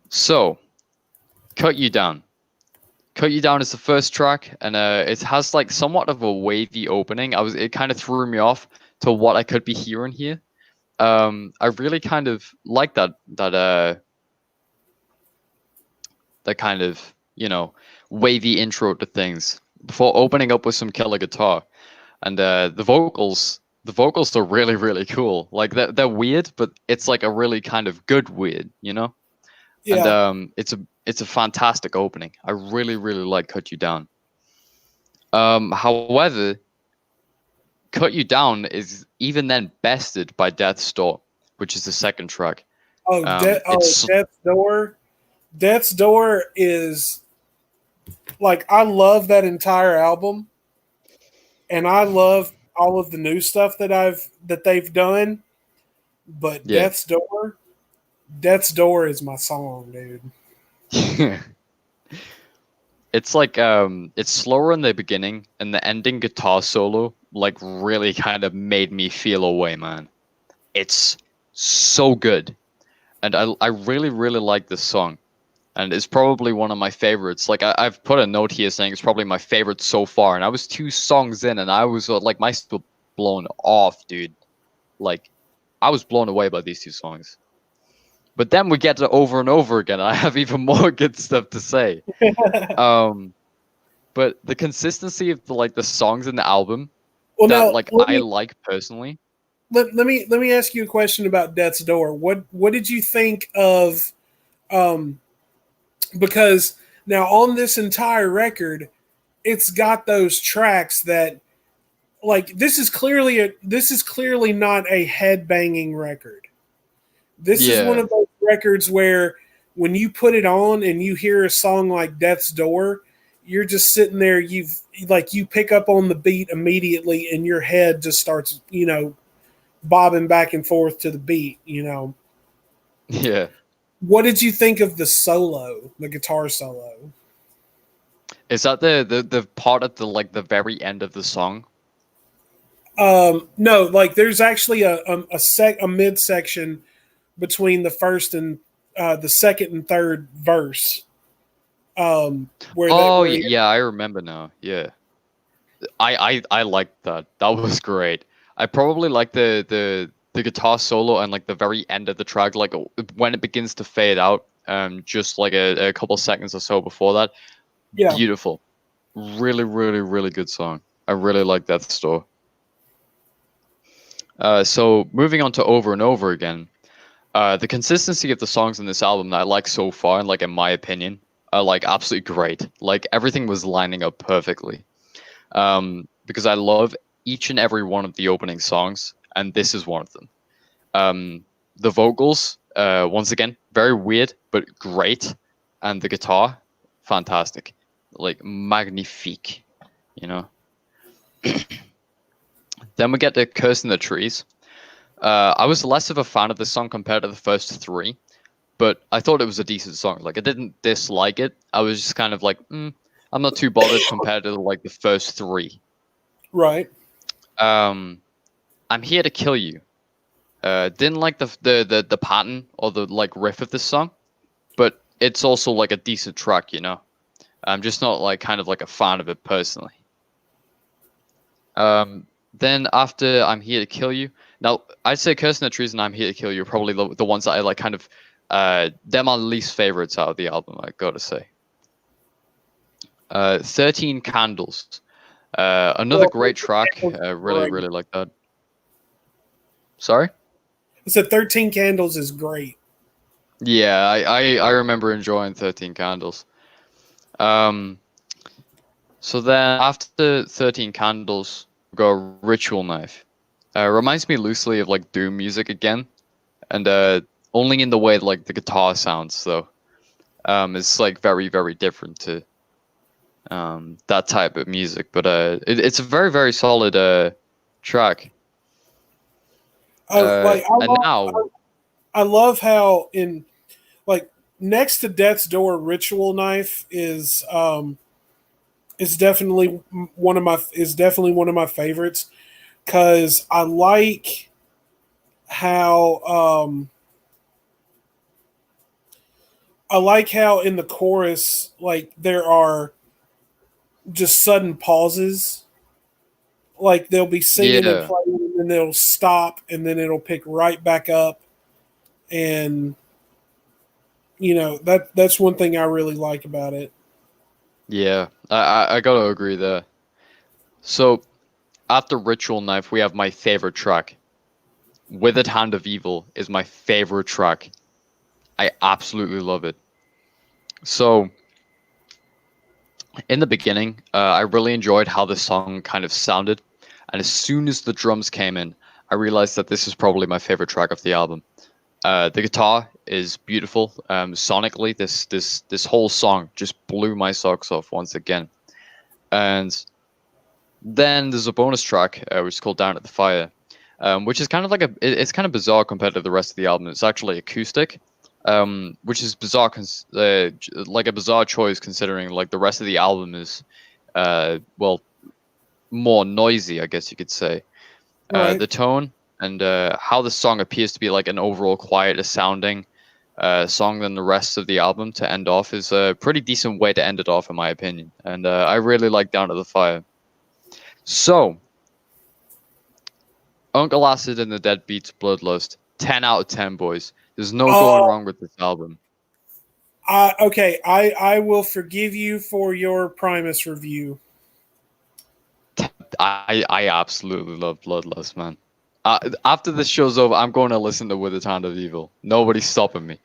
So, Cut You Down. Cut You Down is the first track, and it has like somewhat of a wavy opening. It kind of threw me off to what I could be hearing here. I really kind of like that kind of, wavy intro to things before opening up with some killer guitar. And the vocals are really, really cool. Like they're weird, but it's like a really kind of good weird, Yeah. And it's a fantastic opening. I really, really like Cut You Down. However, Cut You Down is even then bested by Death's Door, which is the second track. Death's Door. Death's Door is like, I love that entire album, and I love all of the new stuff that they've done. But Yeah. Death's Door is my song, dude. It's like it's slower in the beginning, and the ending guitar solo like really kind of made me feel away, man. It's so good, and I really, really like this song, and it's probably one of my favorites. Like I've put a note here saying it's probably my favorite so far, and I was 2 songs in, and I was like my still blown off, dude. Like I was blown away by these 2 songs. But then we get to Over and Over Again. I have even more good stuff to say. But the consistency of the songs in the album I like personally. Let me ask you a question about Death's Door. What did you think of? Because now on this entire record, it's got those tracks that, like, this is clearly not a headbanging record. This is one of those records where when you put it on and you hear a song like Death's Door, you're just sitting there, you pick up on the beat immediately and your head just starts, bobbing back and forth to the beat, Yeah. What did you think of the guitar solo? Is that the part at the very end of the song? No, like there's actually a mid section between the first and the second and third verse, Oh where yeah, I remember now. Yeah, I liked that. That was great. I probably like the guitar solo and like the very end of the track, like when it begins to fade out. Just like a couple seconds or so before that. yeah. Beautiful. Really, really, really good song. I really like that store. So moving on to Over and Over Again. The consistency of the songs in this album that I like so far, and like in my opinion, are like absolutely great. Like everything was lining up perfectly. Because I love each and every one of the opening songs, and this is one of them. The vocals, once again, very weird but great, and the guitar, fantastic, like magnifique, you know. Then we get the Curse in the Trees. I was less of a fan of this song compared to the first three, but I thought it was a decent song. Like I didn't dislike it. I was just kind of like, I'm not too bothered compared to like the first three. Right. Um, I'm Here to Kill You. Didn't like the pattern or the like riff of this song, but it's also like a decent track, you know. I'm just not like kind of like a fan of it personally. Then after I'm Here to Kill You. Now I'd say Curse in the Trees and I'm Here to Kill You are probably the ones that I like kind of they're my least favorites out of the album, I gotta say. 13 Candles. Another Well, great track. Really, great. really like that. Sorry? I said 13 Candles is great. Yeah, I remember enjoying 13 Candles. Um, so then after 13 Candles, we got Ritual Knife. Reminds me loosely of like Doom music again, and only in the way like the guitar sounds though. It's like very, very different to that type of music, but it's a very, very solid track. Like And now, I love how in like next to Death's Door, Ritual Knife is definitely one of my favorites because how I like how in the chorus like there are just sudden pauses. Like they'll be singing and yeah, playing, and then they'll stop, and then it'll pick right back up. And that's one thing I really like about it. yeah, I gotta agree there. So after Ritual Knife, we have my favorite track. Withered Hand of Evil is my favorite track. I absolutely love it. So in the beginning, I really enjoyed how the song kind of sounded, and as soon as the drums came in, I realized that this is probably my favorite track of the album. The guitar is beautiful. Sonically, this whole song just blew my socks off once again. And then there's a bonus track which is called "Down at the Fire," which is kind of like it's kind of bizarre compared to the rest of the album. It's actually acoustic, which is bizarre, like a bizarre choice considering like the rest of the album is, well, more noisy, I guess you could say. Right. The tone and how the song appears to be like an overall quieter sounding song than the rest of the album to end off is a pretty decent way to end it off, in my opinion. And I really like "Down to the Fire." So, Uncle Acid and the Deadbeats Bloodlust, 10 out of 10, boys. There's no going Oh, wrong with this album. okay. I will forgive you for your Primus review. I absolutely love Bloodlust, man. After this show's over, I'm going to listen to With the Hand of Evil. Nobody's stopping me.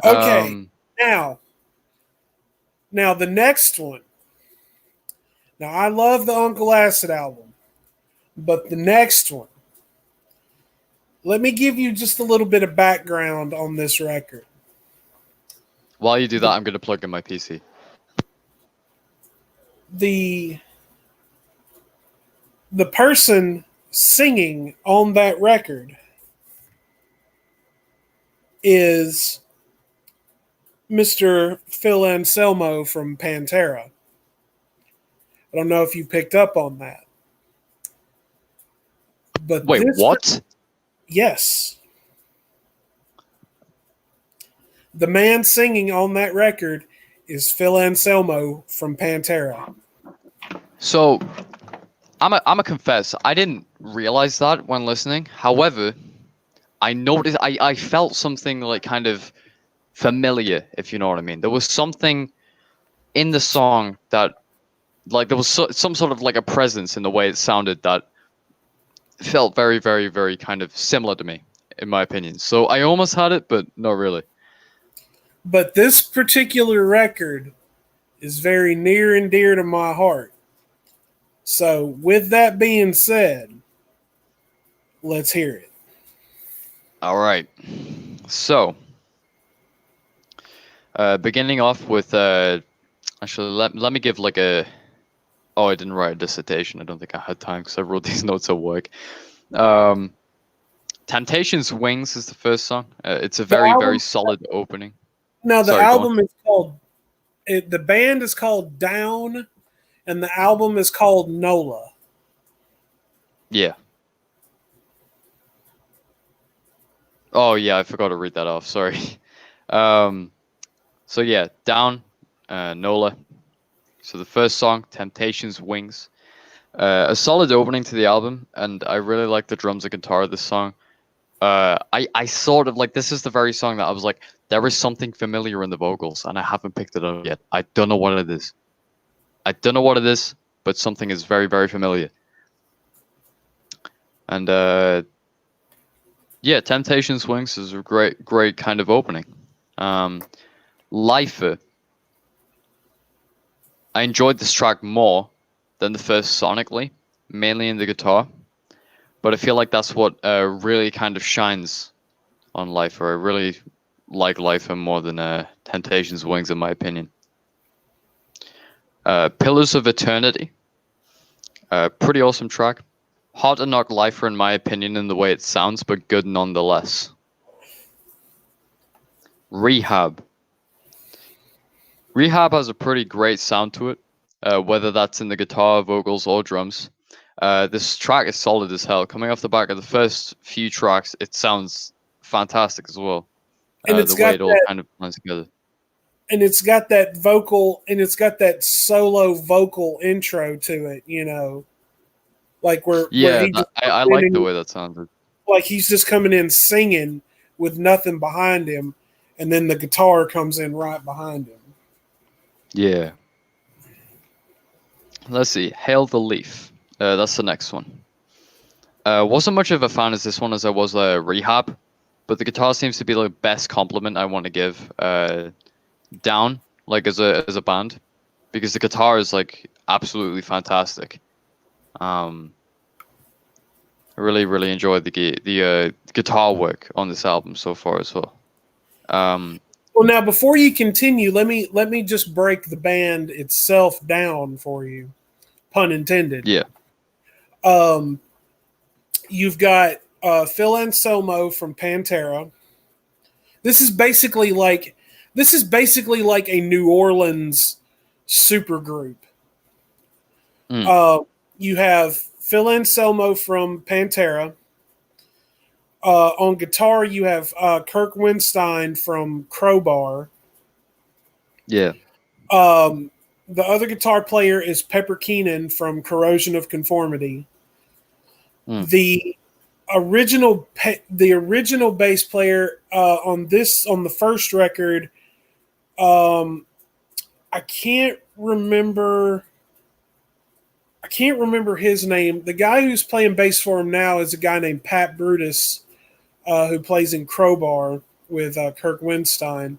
Okay. um, Now, now the next one. Now I love the Uncle Acid album, but the next one. Let me give you just a little bit of background on this record. while you do that, The I'm going to plug in my PC. the the person singing on that record is Mr. Phil Anselmo from Pantera. I don't know if you picked up on that. But Wait, what? yes. The man singing on that record is Phil Anselmo from Pantera. So I'm a confess. I didn't realize that when listening. However, I noticed. I felt something like kind of familiar, if you know what I mean. There was something in the song that, like, there was some sort of like a presence in the way it sounded that felt very, very, very kind of similar to me, in my opinion. So I almost had it, but not really. But this particular record is very near and dear to my heart. So, with that being said, let's hear it. All right. So, beginning off with actually, let me give like a. Oh, I didn't write a dissertation. I don't think I had time because I wrote these notes at work. Um, Temptations Wings is the first song. It's a The very, very album, solid opening. now the Sorry, go on. album is called, the band is called Down, and the album is called NOLA. Yeah. Oh, yeah, I forgot to read that off. Sorry. Um, so yeah, Down, Nola. So the first song, Temptations Wings. A solid opening to the album, and I really like the drums and guitar of this song. I sort of like, this is the very song that I was like, there is something familiar in the vocals, and I haven't picked it up yet. I don't know what it is. I don't know what it is, but something is very, very familiar. And yeah, Temptations Wings is a great, great kind of opening. Lifer. I enjoyed this track more than the first sonically, mainly in the guitar. But I feel like that's what really kind of shines on Lifer. I really like Lifer more than Temptations Wings, in my opinion. Pillars of Eternity. Pretty awesome track. Hard to knock Lifer, in my opinion, in the way it sounds, but good nonetheless. Rehab. Rehab has a pretty great sound to it, whether that's in the guitar, vocals, or drums. This track is solid as hell. Coming off the back of the first few tracks, it sounds fantastic as well. And it's The way got it all that kind of blends together. and it's got that vocal and it's got that solo vocal intro to it, like where Yeah, he just I comes in like the and way that sounded. like he's just coming in singing with nothing behind him, and then the guitar comes in right behind him. Yeah. Let's see. Hail the Leaf. That's the next one. Wasn't much of a fan as this one as I was Rehab, but the guitar seems to be the best compliment I want to give Down, like as a band, because the guitar is like absolutely fantastic. I really really enjoyed the guitar work on this album so far as well. Well, now before you continue, let me just break the band itself down for you, pun intended. Yeah. Um, you've got Phil Anselmo from Pantera. This is basically like a New Orleans supergroup. Mm. You have Phil Anselmo from Pantera. On guitar, you have Kirk Winstein from Crowbar. Yeah. The other guitar player is Pepper Keenan from Corrosion of Conformity. Mm. The original bass player on the first record, I can't remember. I can't remember his name. The guy who's playing bass for him now is a guy named Pat Brutus, who plays in Crowbar with Kirk Winstein.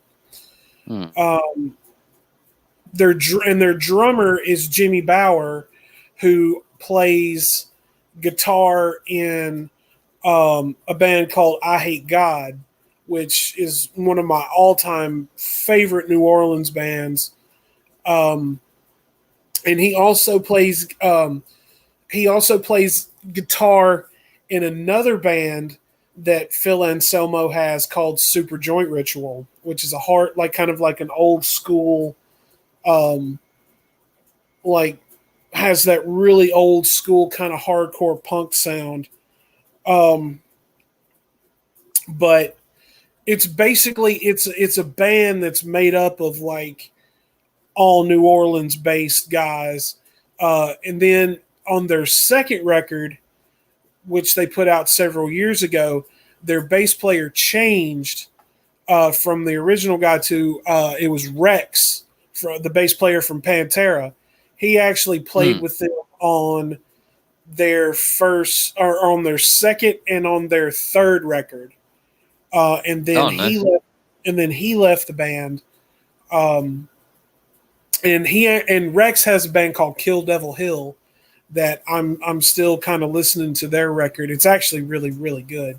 Mm. Their drummer is Jimmy Bauer, who plays guitar in a band called I Hate God, which is one of my all-time favorite New Orleans bands. And he also plays guitar in another band that Phil Anselmo has called Super Joint Ritual, which is kind of like an old school, like has that really old school kind of hardcore punk sound. But it's basically it's a band that's made up of like all New Orleans based guys. And then on their second record, which they put out several years ago, their bass player changed from the original guy to it was Rex, the bass player from Pantera. He actually played Hmm. with them on their first or on their second and on their third record. And then Oh, he nice. left, and then he left the band. Um, and he and Rex has a band called Kill Devil Hill that I'm still kind of listening to their record. It's actually really really good.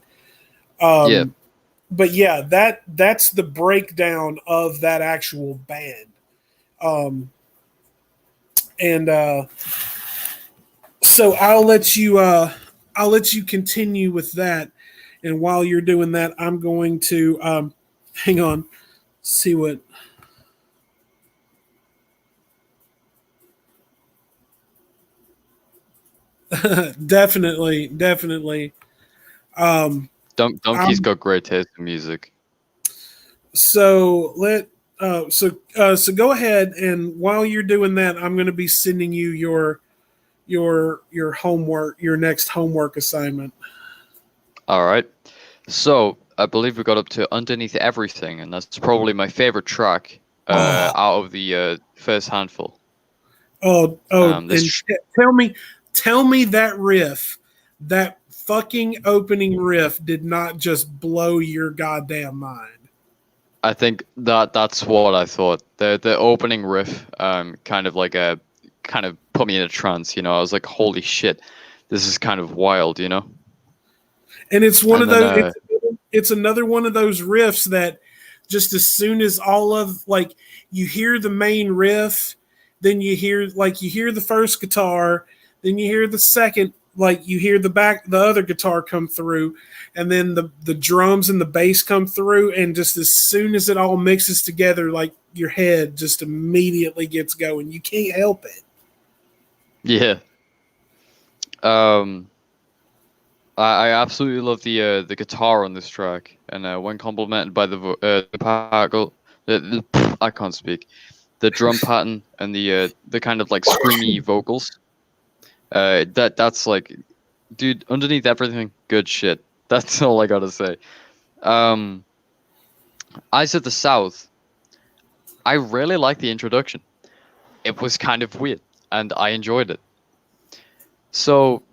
Yeah. Um, but yeah, that's the breakdown of that actual band. Um, and so I'll let you continue with that. And while you're doing that, I'm going to hang on, see what. Definitely, definitely. Um, Donkey's I'm, got great taste in music. so let so go ahead, and while you're doing that, I'm going to be sending you your homework, your next homework assignment. All right. So I believe we got up to Underneath Everything, and that's probably my favorite track Oh, out of the first handful. This and tell me that riff, that fucking opening riff, did not just blow your goddamn mind. I think that's what I thought. The opening riff, kind of like a kind of put me in a trance. You know, I was like, holy shit, this is kind of wild. You know, And it's one and of then those. It's another one of those riffs that just as soon as all of like you hear the main riff, then you hear the first guitar, then you hear the second, like you hear the other guitar come through, and then the drums and the bass come through, and just as soon as it all mixes together, like your head just immediately gets going. You can't help it. yeah. Um, I absolutely love the guitar on this track, and when complemented by the particle, I can't speak, the drum pattern and the kind of like screamy vocals. That's like, dude, underneath everything, good shit. That's all I gotta say. Um, Eyes of the South. I really like the introduction. It was kind of weird, and I enjoyed it. So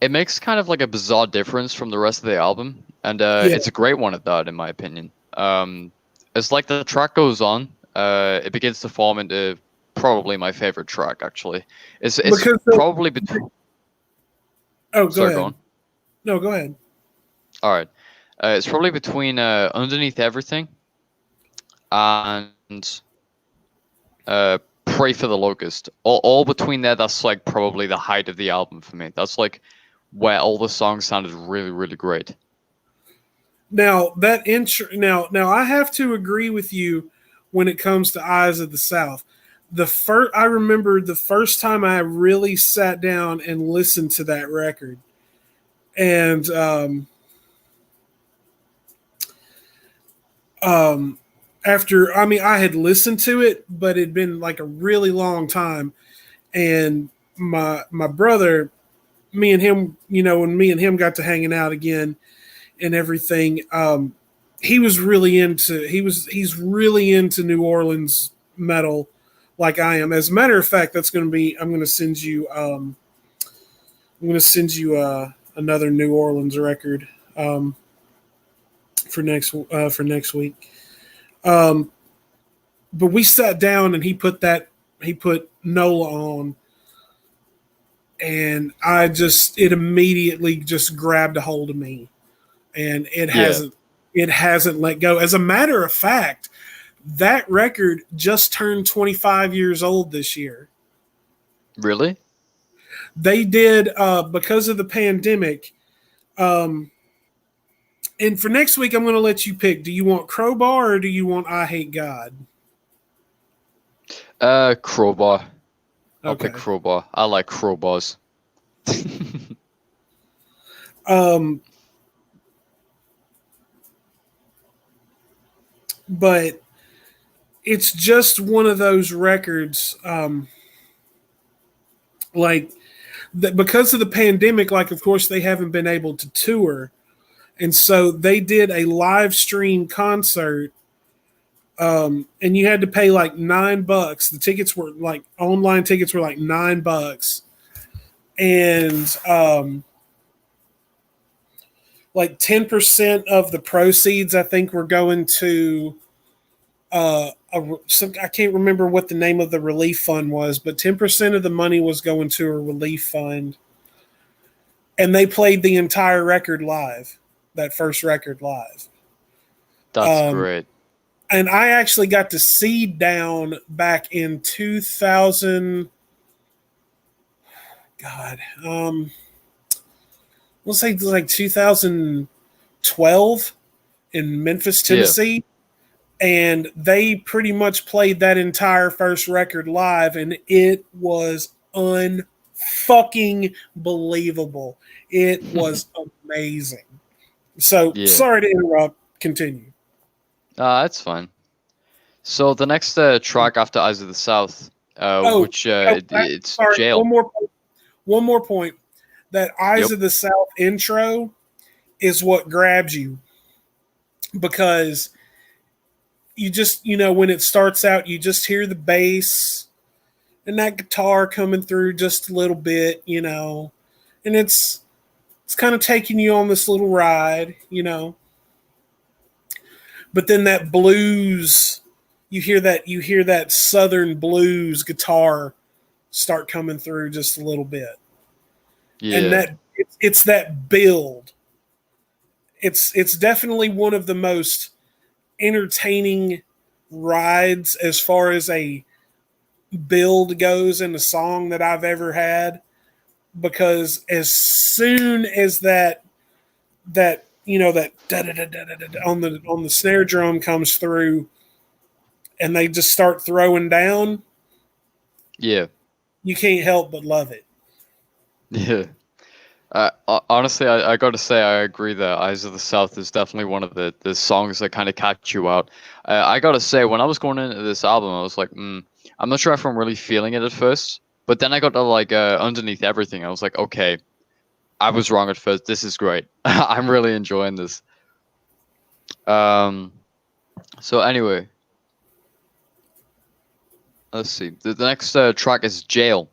it makes kind of like a bizarre difference from the rest of the album, and Yeah, it's a great one at that, in my opinion. It's like the track goes on, it begins to form into probably my favorite track. Actually, it's because probably between. oh, go Sorry, go ahead. on. No, go ahead. All right, it's probably between Underneath Everything and Pray for the Locust. All between there, that's like probably the height of the album for me. That's like where all the songs sounded really, really great. Now that intro, now I have to agree with you when it comes to Eyes of the South. The first I remember the first time I really sat down and listened to that record, and um, after I mean I had listened to it, but it'd been like a really long time, and my brother, me and him, when me and him got to hanging out again and everything. He's really into New Orleans metal like I am. As a matter of fact, that's going to be I'm going to send you another New Orleans record for next week. Um, but we sat down and he put Nola on, and it immediately just grabbed a hold of me, and Yeah, it hasn't let go. As a matter of fact, that record just turned 25 years old this year. really. They did because of the pandemic. Um, and for next week, I'm going to let you pick. Do you want Crowbar or do you want I Hate God? Crowbar. I'll pick Okay. Crowbar. I like crowbars. Um, but it's just one of those records. Like that because of the pandemic, like of course they haven't been able to tour, and so they did a live stream concert. And you had to pay like $9. The tickets were like online tickets were like $9, and like 10% of the proceeds I think were going to I can't remember what the name of the relief fund was, but 10% of the money was going to a relief fund, and they played the entire record live, that first record live. That's Um, great. and I actually got to see Down back in 2000. God, let's say like 2012 in Memphis, Yeah. Tennessee, and they pretty much played that entire first record live, and it was unfucking believable. It was amazing. So Yeah. sorry to interrupt. Continue. That's fine. So the next track after Eyes of the South, Oh, which it's sorry. Jail. One more point. That Eyes Yep. of the South intro is what grabs you because you just, when it starts out, you just hear the bass and that guitar coming through just a little bit, and it's kind of taking you on this little ride. But then that blues, you hear that southern blues guitar start coming through just a little bit. And Yeah. that it's that build. It's definitely one of the most entertaining rides as far as a build goes in a song that I've ever had, because as soon as that on the snare drum comes through and they just start throwing down, Yeah. you can't help but love it. Yeah. Honestly, I got to say, I agree that Eyes of the South is definitely one of the songs that kind of catch you out. I got to say, when I was going into this album, I was like, I'm not sure if I'm really feeling it at first. But then I got to like Underneath Everything. I was like, okay, I was wrong at first. This is great. I'm really enjoying this. Um, so anyway, let's see. The next track is Jail.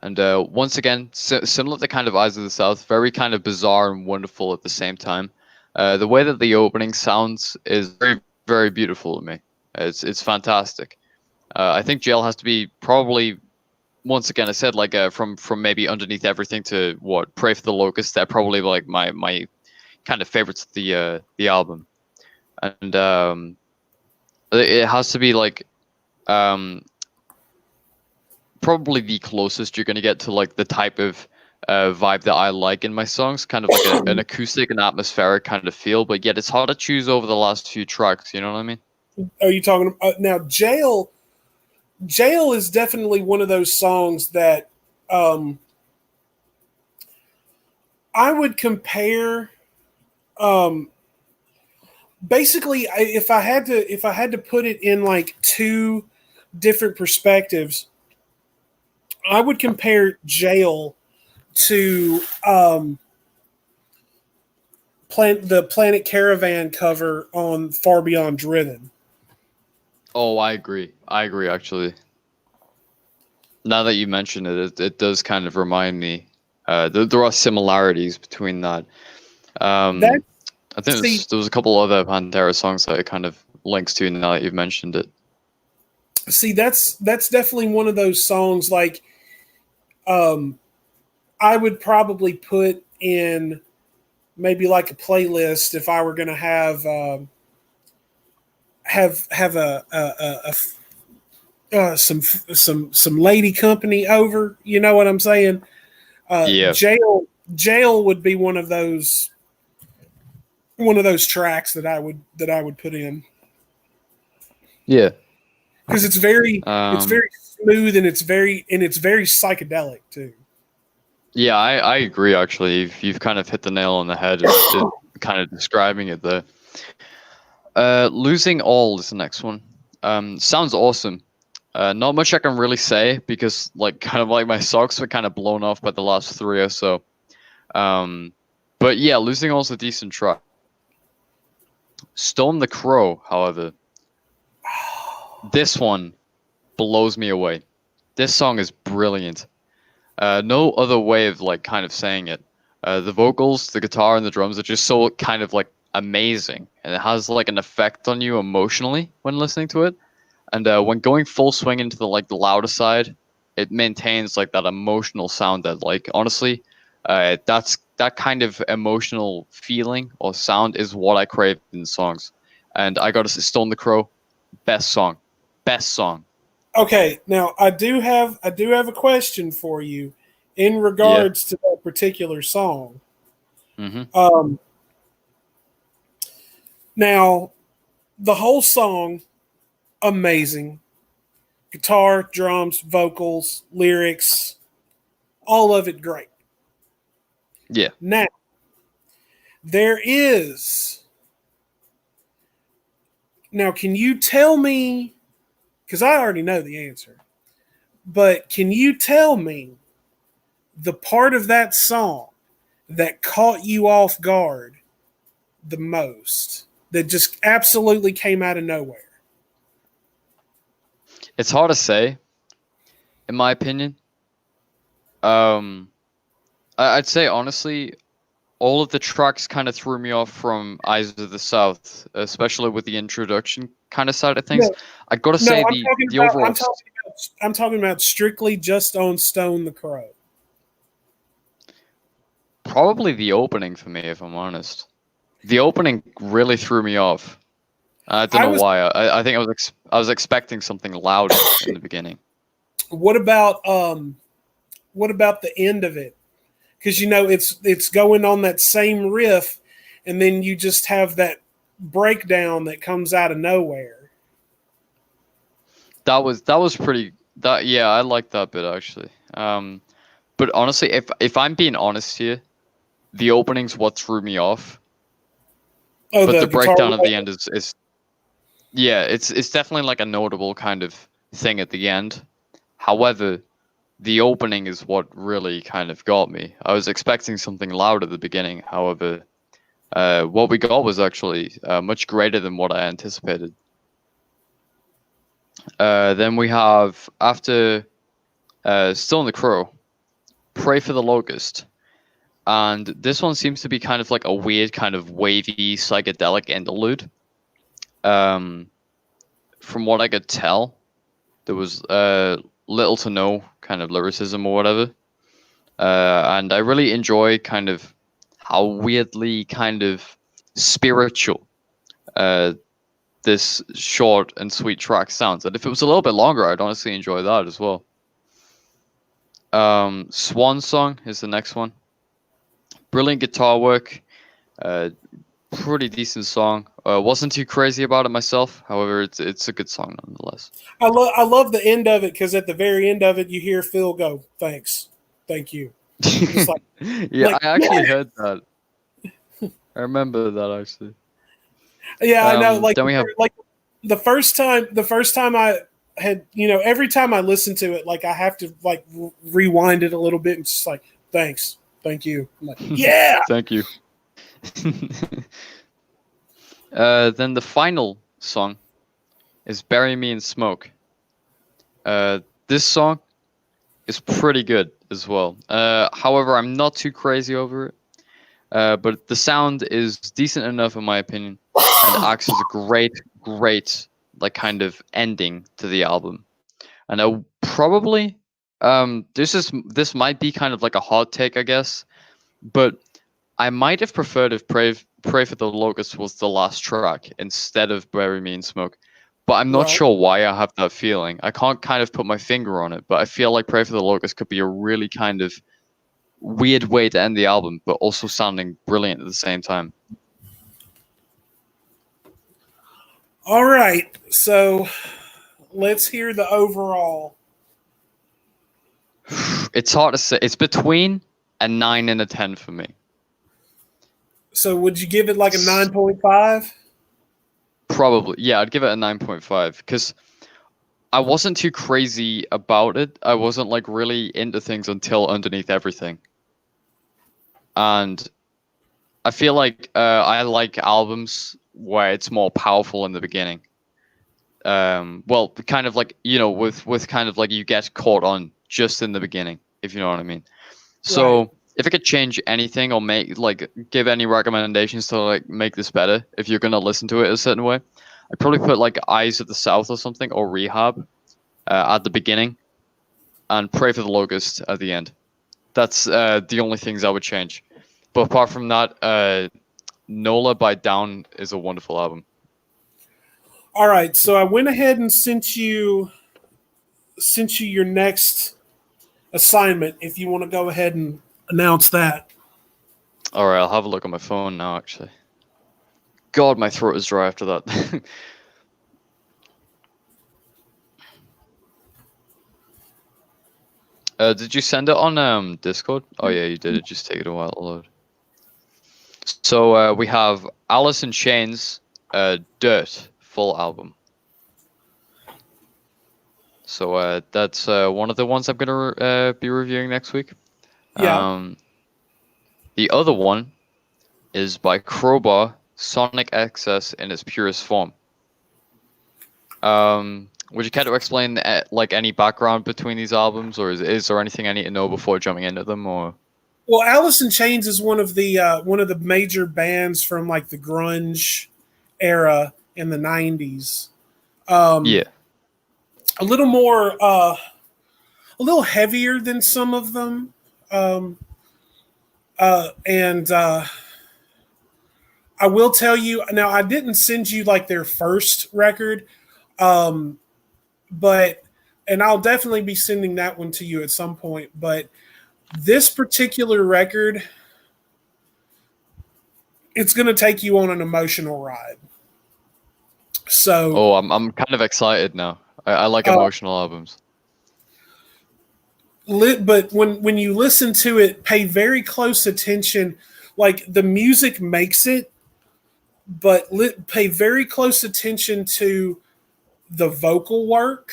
And once again, similar to kind of Eyes of the South, very kind of bizarre and wonderful at the same time. The way that the opening sounds is very, very beautiful to me. It's fantastic. I think Jail has to be probably, once again, I said like from maybe Underneath Everything to what Pray for the Locust. They're probably like my kind of favorites of the album, and it has to be like probably the closest you're going to get to like the type of vibe that I like in my songs, kind of like an acoustic and atmospheric kind of feel, but yet it's hard to choose over the last few tracks, you know what I mean? Are you talking now? Jail is definitely one of those songs that I would compare. Basically, if I had to put it in like two different perspectives, I would compare Jail to the Planet Caravan cover on Far Beyond Driven. Oh, I agree. I agree, actually. Now that you mention it, it does kind of remind me. There are similarities between that. That I think see there was a couple other Pantera songs that it kind of links to now that you've mentioned it. see that's definitely one of those songs like I would probably put in maybe like a playlist if I were going to have some lady company over. You know what I'm saying? Yeah, Jail would be one of those tracks that I would put in yeah. because it's Um, very smooth and it's very psychedelic too. yeah, I agree. Actually, you've kind of hit the nail on the head. Kind of describing it there. Losing All is the next one. Sounds awesome. Not much I can really say because, like, kind of like my socks were kind of blown off by the last three or so. But yeah, Losing All is a decent track. Storm the Crow, however, this one blows me away. This song is brilliant. No other way of like kind of saying it. The vocals, the guitar, and the drums are just so kind of like amazing, and it has like an effect on you emotionally when listening to it. And when going full swing into the louder side, it maintains like that emotional sound that like honestly, that kind of emotional feeling or sound is what I crave in songs. And I gotta say, Stone the Crow, best song, best song. Okay, now I do have a question for you in Yeah. regards to that particular song. Mm-hmm. Now the whole song, amazing. Guitar, drums, vocals, lyrics, all of it great. Yeah. Now, there is. Now, can you tell me? Because I already know the answer. But can you tell me the part of that song that caught you off guard the most? That just absolutely came out of nowhere? It's hard to say, in my opinion. I'd say honestly, all of the tracks kind of threw me off from Eyes of the South, especially with the introduction kind of side of things. No, I gotta no, say the overall I'm talking about strictly just on Stone the Crow. probably the opening for me, if I'm honest. The opening really threw me off. I don't I know was. why. I think I was expecting something louder in the beginning. What about the end of it? Because it's going on that same riff, and then you just have that breakdown that comes out of nowhere. That was pretty. That yeah, I like that bit actually. But honestly, if I'm being honest here, the opening's what threw me off. Oh, But the the guitar. breakdown at the end is yeah, it's definitely like a notable kind of thing at the end. However, the opening is what really kind of got me. I was expecting something loud at the beginning. However, what we got was actually much greater than what I anticipated. Then we have after Still in the Crow, Pray for the Locust. And this one seems to be kind of like a weird, kind of wavy, psychedelic interlude. From what I could tell, there was little to no kind of lyricism or whatever. And I really enjoy kind of how weirdly kind of spiritual this short and sweet track sounds. And if it was a little bit longer, I'd honestly enjoy that as well. Swan Song is the next one. Brilliant guitar work. Pretty decent song. Wasn't too crazy about it myself. However, it's a good song nonetheless. I love the end of it because at the very end of it, you hear Phil go, "Thanks, thank you." Just like, Yeah, like I actually heard that. I remember that actually. yeah, I know. Then we have Like the first time I had, every time I listen to it, like I have to like rewind it a little bit and just like, "Thanks, thank you." I'm like, yeah. thank you. Then the final song is "Bury Me in Smoke." This song is pretty good as well. However, I'm not too crazy over it. But the sound is decent enough in my opinion, and acts as a great like kind of ending to the album. And I probably this might be kind of like a hot take, I guess, but I might have preferred if Pray for the Locust was the last track instead of Bury Me in Smoke. But I'm not Right. sure why I have that feeling. I can't kind of put my finger on it, but I feel like Pray for the Locust could be a really kind of weird way to end the album, but also sounding brilliant at the same time. All right, so let's hear the overall. It's hard to say. It's between a 9 and a 10 for me. So would you give it like a 9.5? Probably, yeah, I'd give it a 9.5 because I wasn't too crazy about it. I wasn't like really into things until Underneath Everything. And I feel like I like albums where it's more powerful in the beginning. Well, kind of like, with kind of like you get caught on just in the beginning, if you know what I mean. Right. So if I could change anything or give any recommendations to like make this better, if you're gonna listen to it a certain way, I'd probably put like Eyes of the South or something, or Rehab at the beginning, and Pray for the Locust at the end. That's the only things I would change. But apart from that, Nola by Down is a wonderful album. All right, so I went ahead and sent you your next assignment. If you want to go ahead and announce that. All right, I'll have a look on my phone now. Actually, God, my throat is dry after that. Did you send it on Discord? Oh yeah, you did. It just take it a while to load. So we have Alice in Chains, Dirt full album. So that's one of the ones I'm gonna be reviewing next week. Yeah. The other one is by Crowbar, Sonic Excess in its purest form. Would you care to explain like any background between these albums, or is there anything I need to know before jumping into them? Or Well, Alice in Chains is one of the major bands from like the grunge era in the '90s. yeah, A little more, a little heavier than some of them, and I will tell you now. I didn't send you like their first record, but and I'll definitely be sending that one to you at some point. But this particular record, it's going to take you on an emotional ride. So, I'm kind of excited now. I like emotional albums. But when you listen to it, pay very close attention. Like the music makes it, but pay very close attention to the vocal work,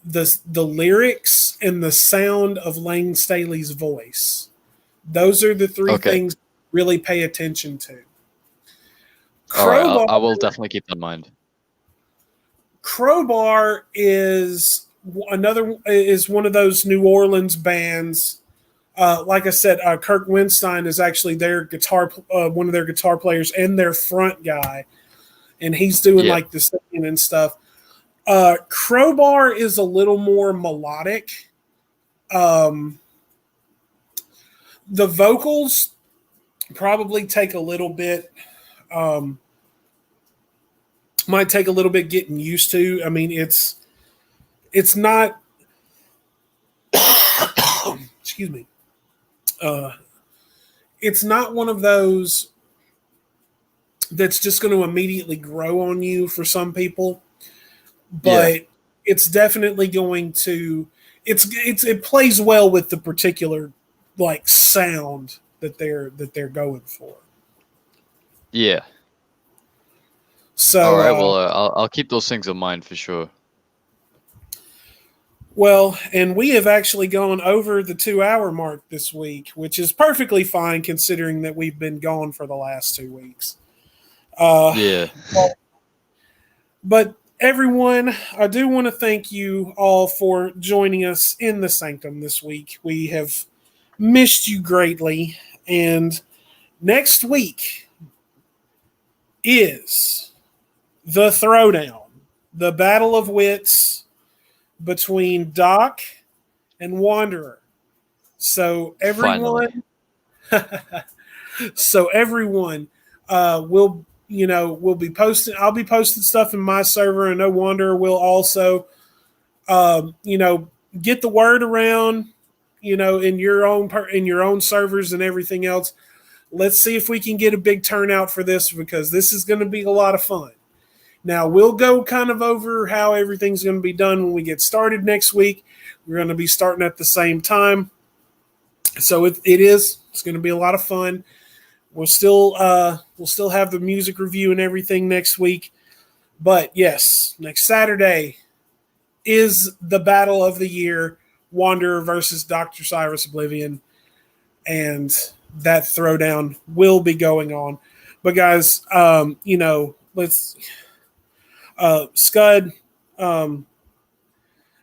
the lyrics, and the sound of Lane Staley's voice. Those are the three Okay. things really pay attention to. All right, Crowbar, I will definitely keep that in mind. Crowbar is one of those New Orleans bands. Like I said, Kirk Winstein is actually their guitar, one of their guitar players and their front guy, and he's doing like the singing and stuff. Crowbar is a little more melodic. The vocals probably take a little bit. Might take a little bit getting used to. I mean, it's not. Excuse me. It's not one of those that's just going to immediately grow on you for some people, but it's definitely going to. It plays well with the particular like sound that they're going for. Yeah. So, all right. Well, I'll keep those things in mind for sure. Well, and we have actually gone over the 2-hour mark this week, which is perfectly fine considering that we've been gone for the last 2 weeks. Yeah. But everyone, I do want to thank you all for joining us in the Sanctum this week. We have missed you greatly. And next week is the throwdown, the battle of wits between Doc and Wanderer. So everyone, will be posting. I'll be posting stuff in my server. I know Wanderer will also, get the word around, in your own servers and everything else. Let's see if we can get a big turnout for this because this is going to be a lot of fun. Now, we'll go kind of over how everything's going to be done when we get started next week. We're going to be starting at the same time. So it's going to be a lot of fun. We'll still have the music review and everything next week. But yes, next Saturday is the battle of the year, Wanderer versus Dr. Cyrus Oblivion. And that throwdown will be going on. But guys, let's Scud, Dumpy,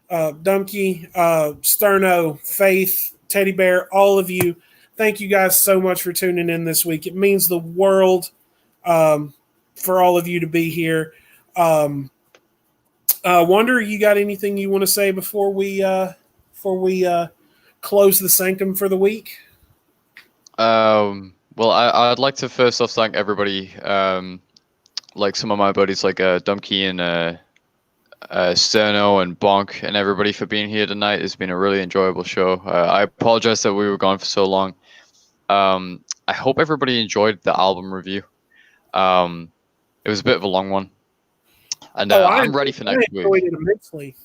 Sterno, Faith, Teddy Bear, all of you. Thank you guys so much for tuning in this week. It means the world for all of you to be here. Wonder, you got anything you want to say before we close the Sanctum for the week? Well, I'd like to first off thank everybody, like some of my buddies like Dumpy and Sterno and Bonk and everybody for being here tonight. It's been a really enjoyable show. I apologize that we were gone for so long. I hope everybody enjoyed the album review. It was a bit of a long one. And I'm ready for next week. It immensely.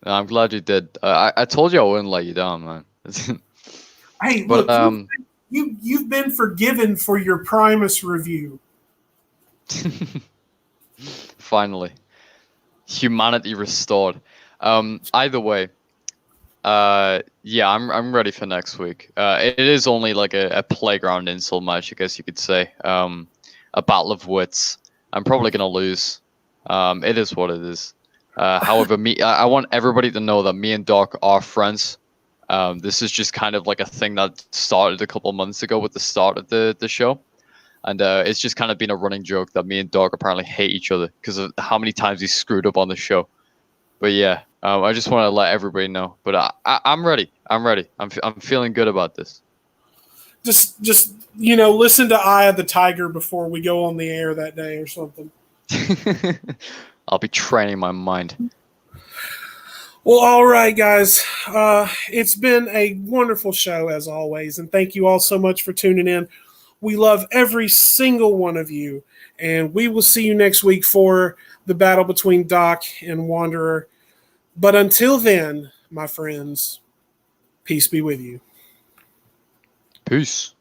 I'm glad you did. I told you I wouldn't let you down, man. Hey, but, look, you've been forgiven for your Primus review. Finally. Humanity restored. Either way, yeah, I'm ready for next week. It is only like a playground insult match, I guess you could say. A battle of wits. I'm probably gonna lose. It is what it is. However, I want everybody to know that me and Doc are friends. This is just kind of like a thing that started a couple months ago with the start of the show. And it's just kind of been a running joke that me and Doc apparently hate each other because of how many times he screwed up on the show. But yeah, I just want to let everybody know. But I'm ready. I'm ready. I'm feeling good about this. Just listen to Eye of the Tiger before we go on the air that day or something. I'll be training my mind. Well, all right, guys. It's been a wonderful show as always, and thank you all so much for tuning in. We love every single one of you, and we will see you next week for the battle between Doc and Wanderer. But until then, my friends, peace be with you. Peace.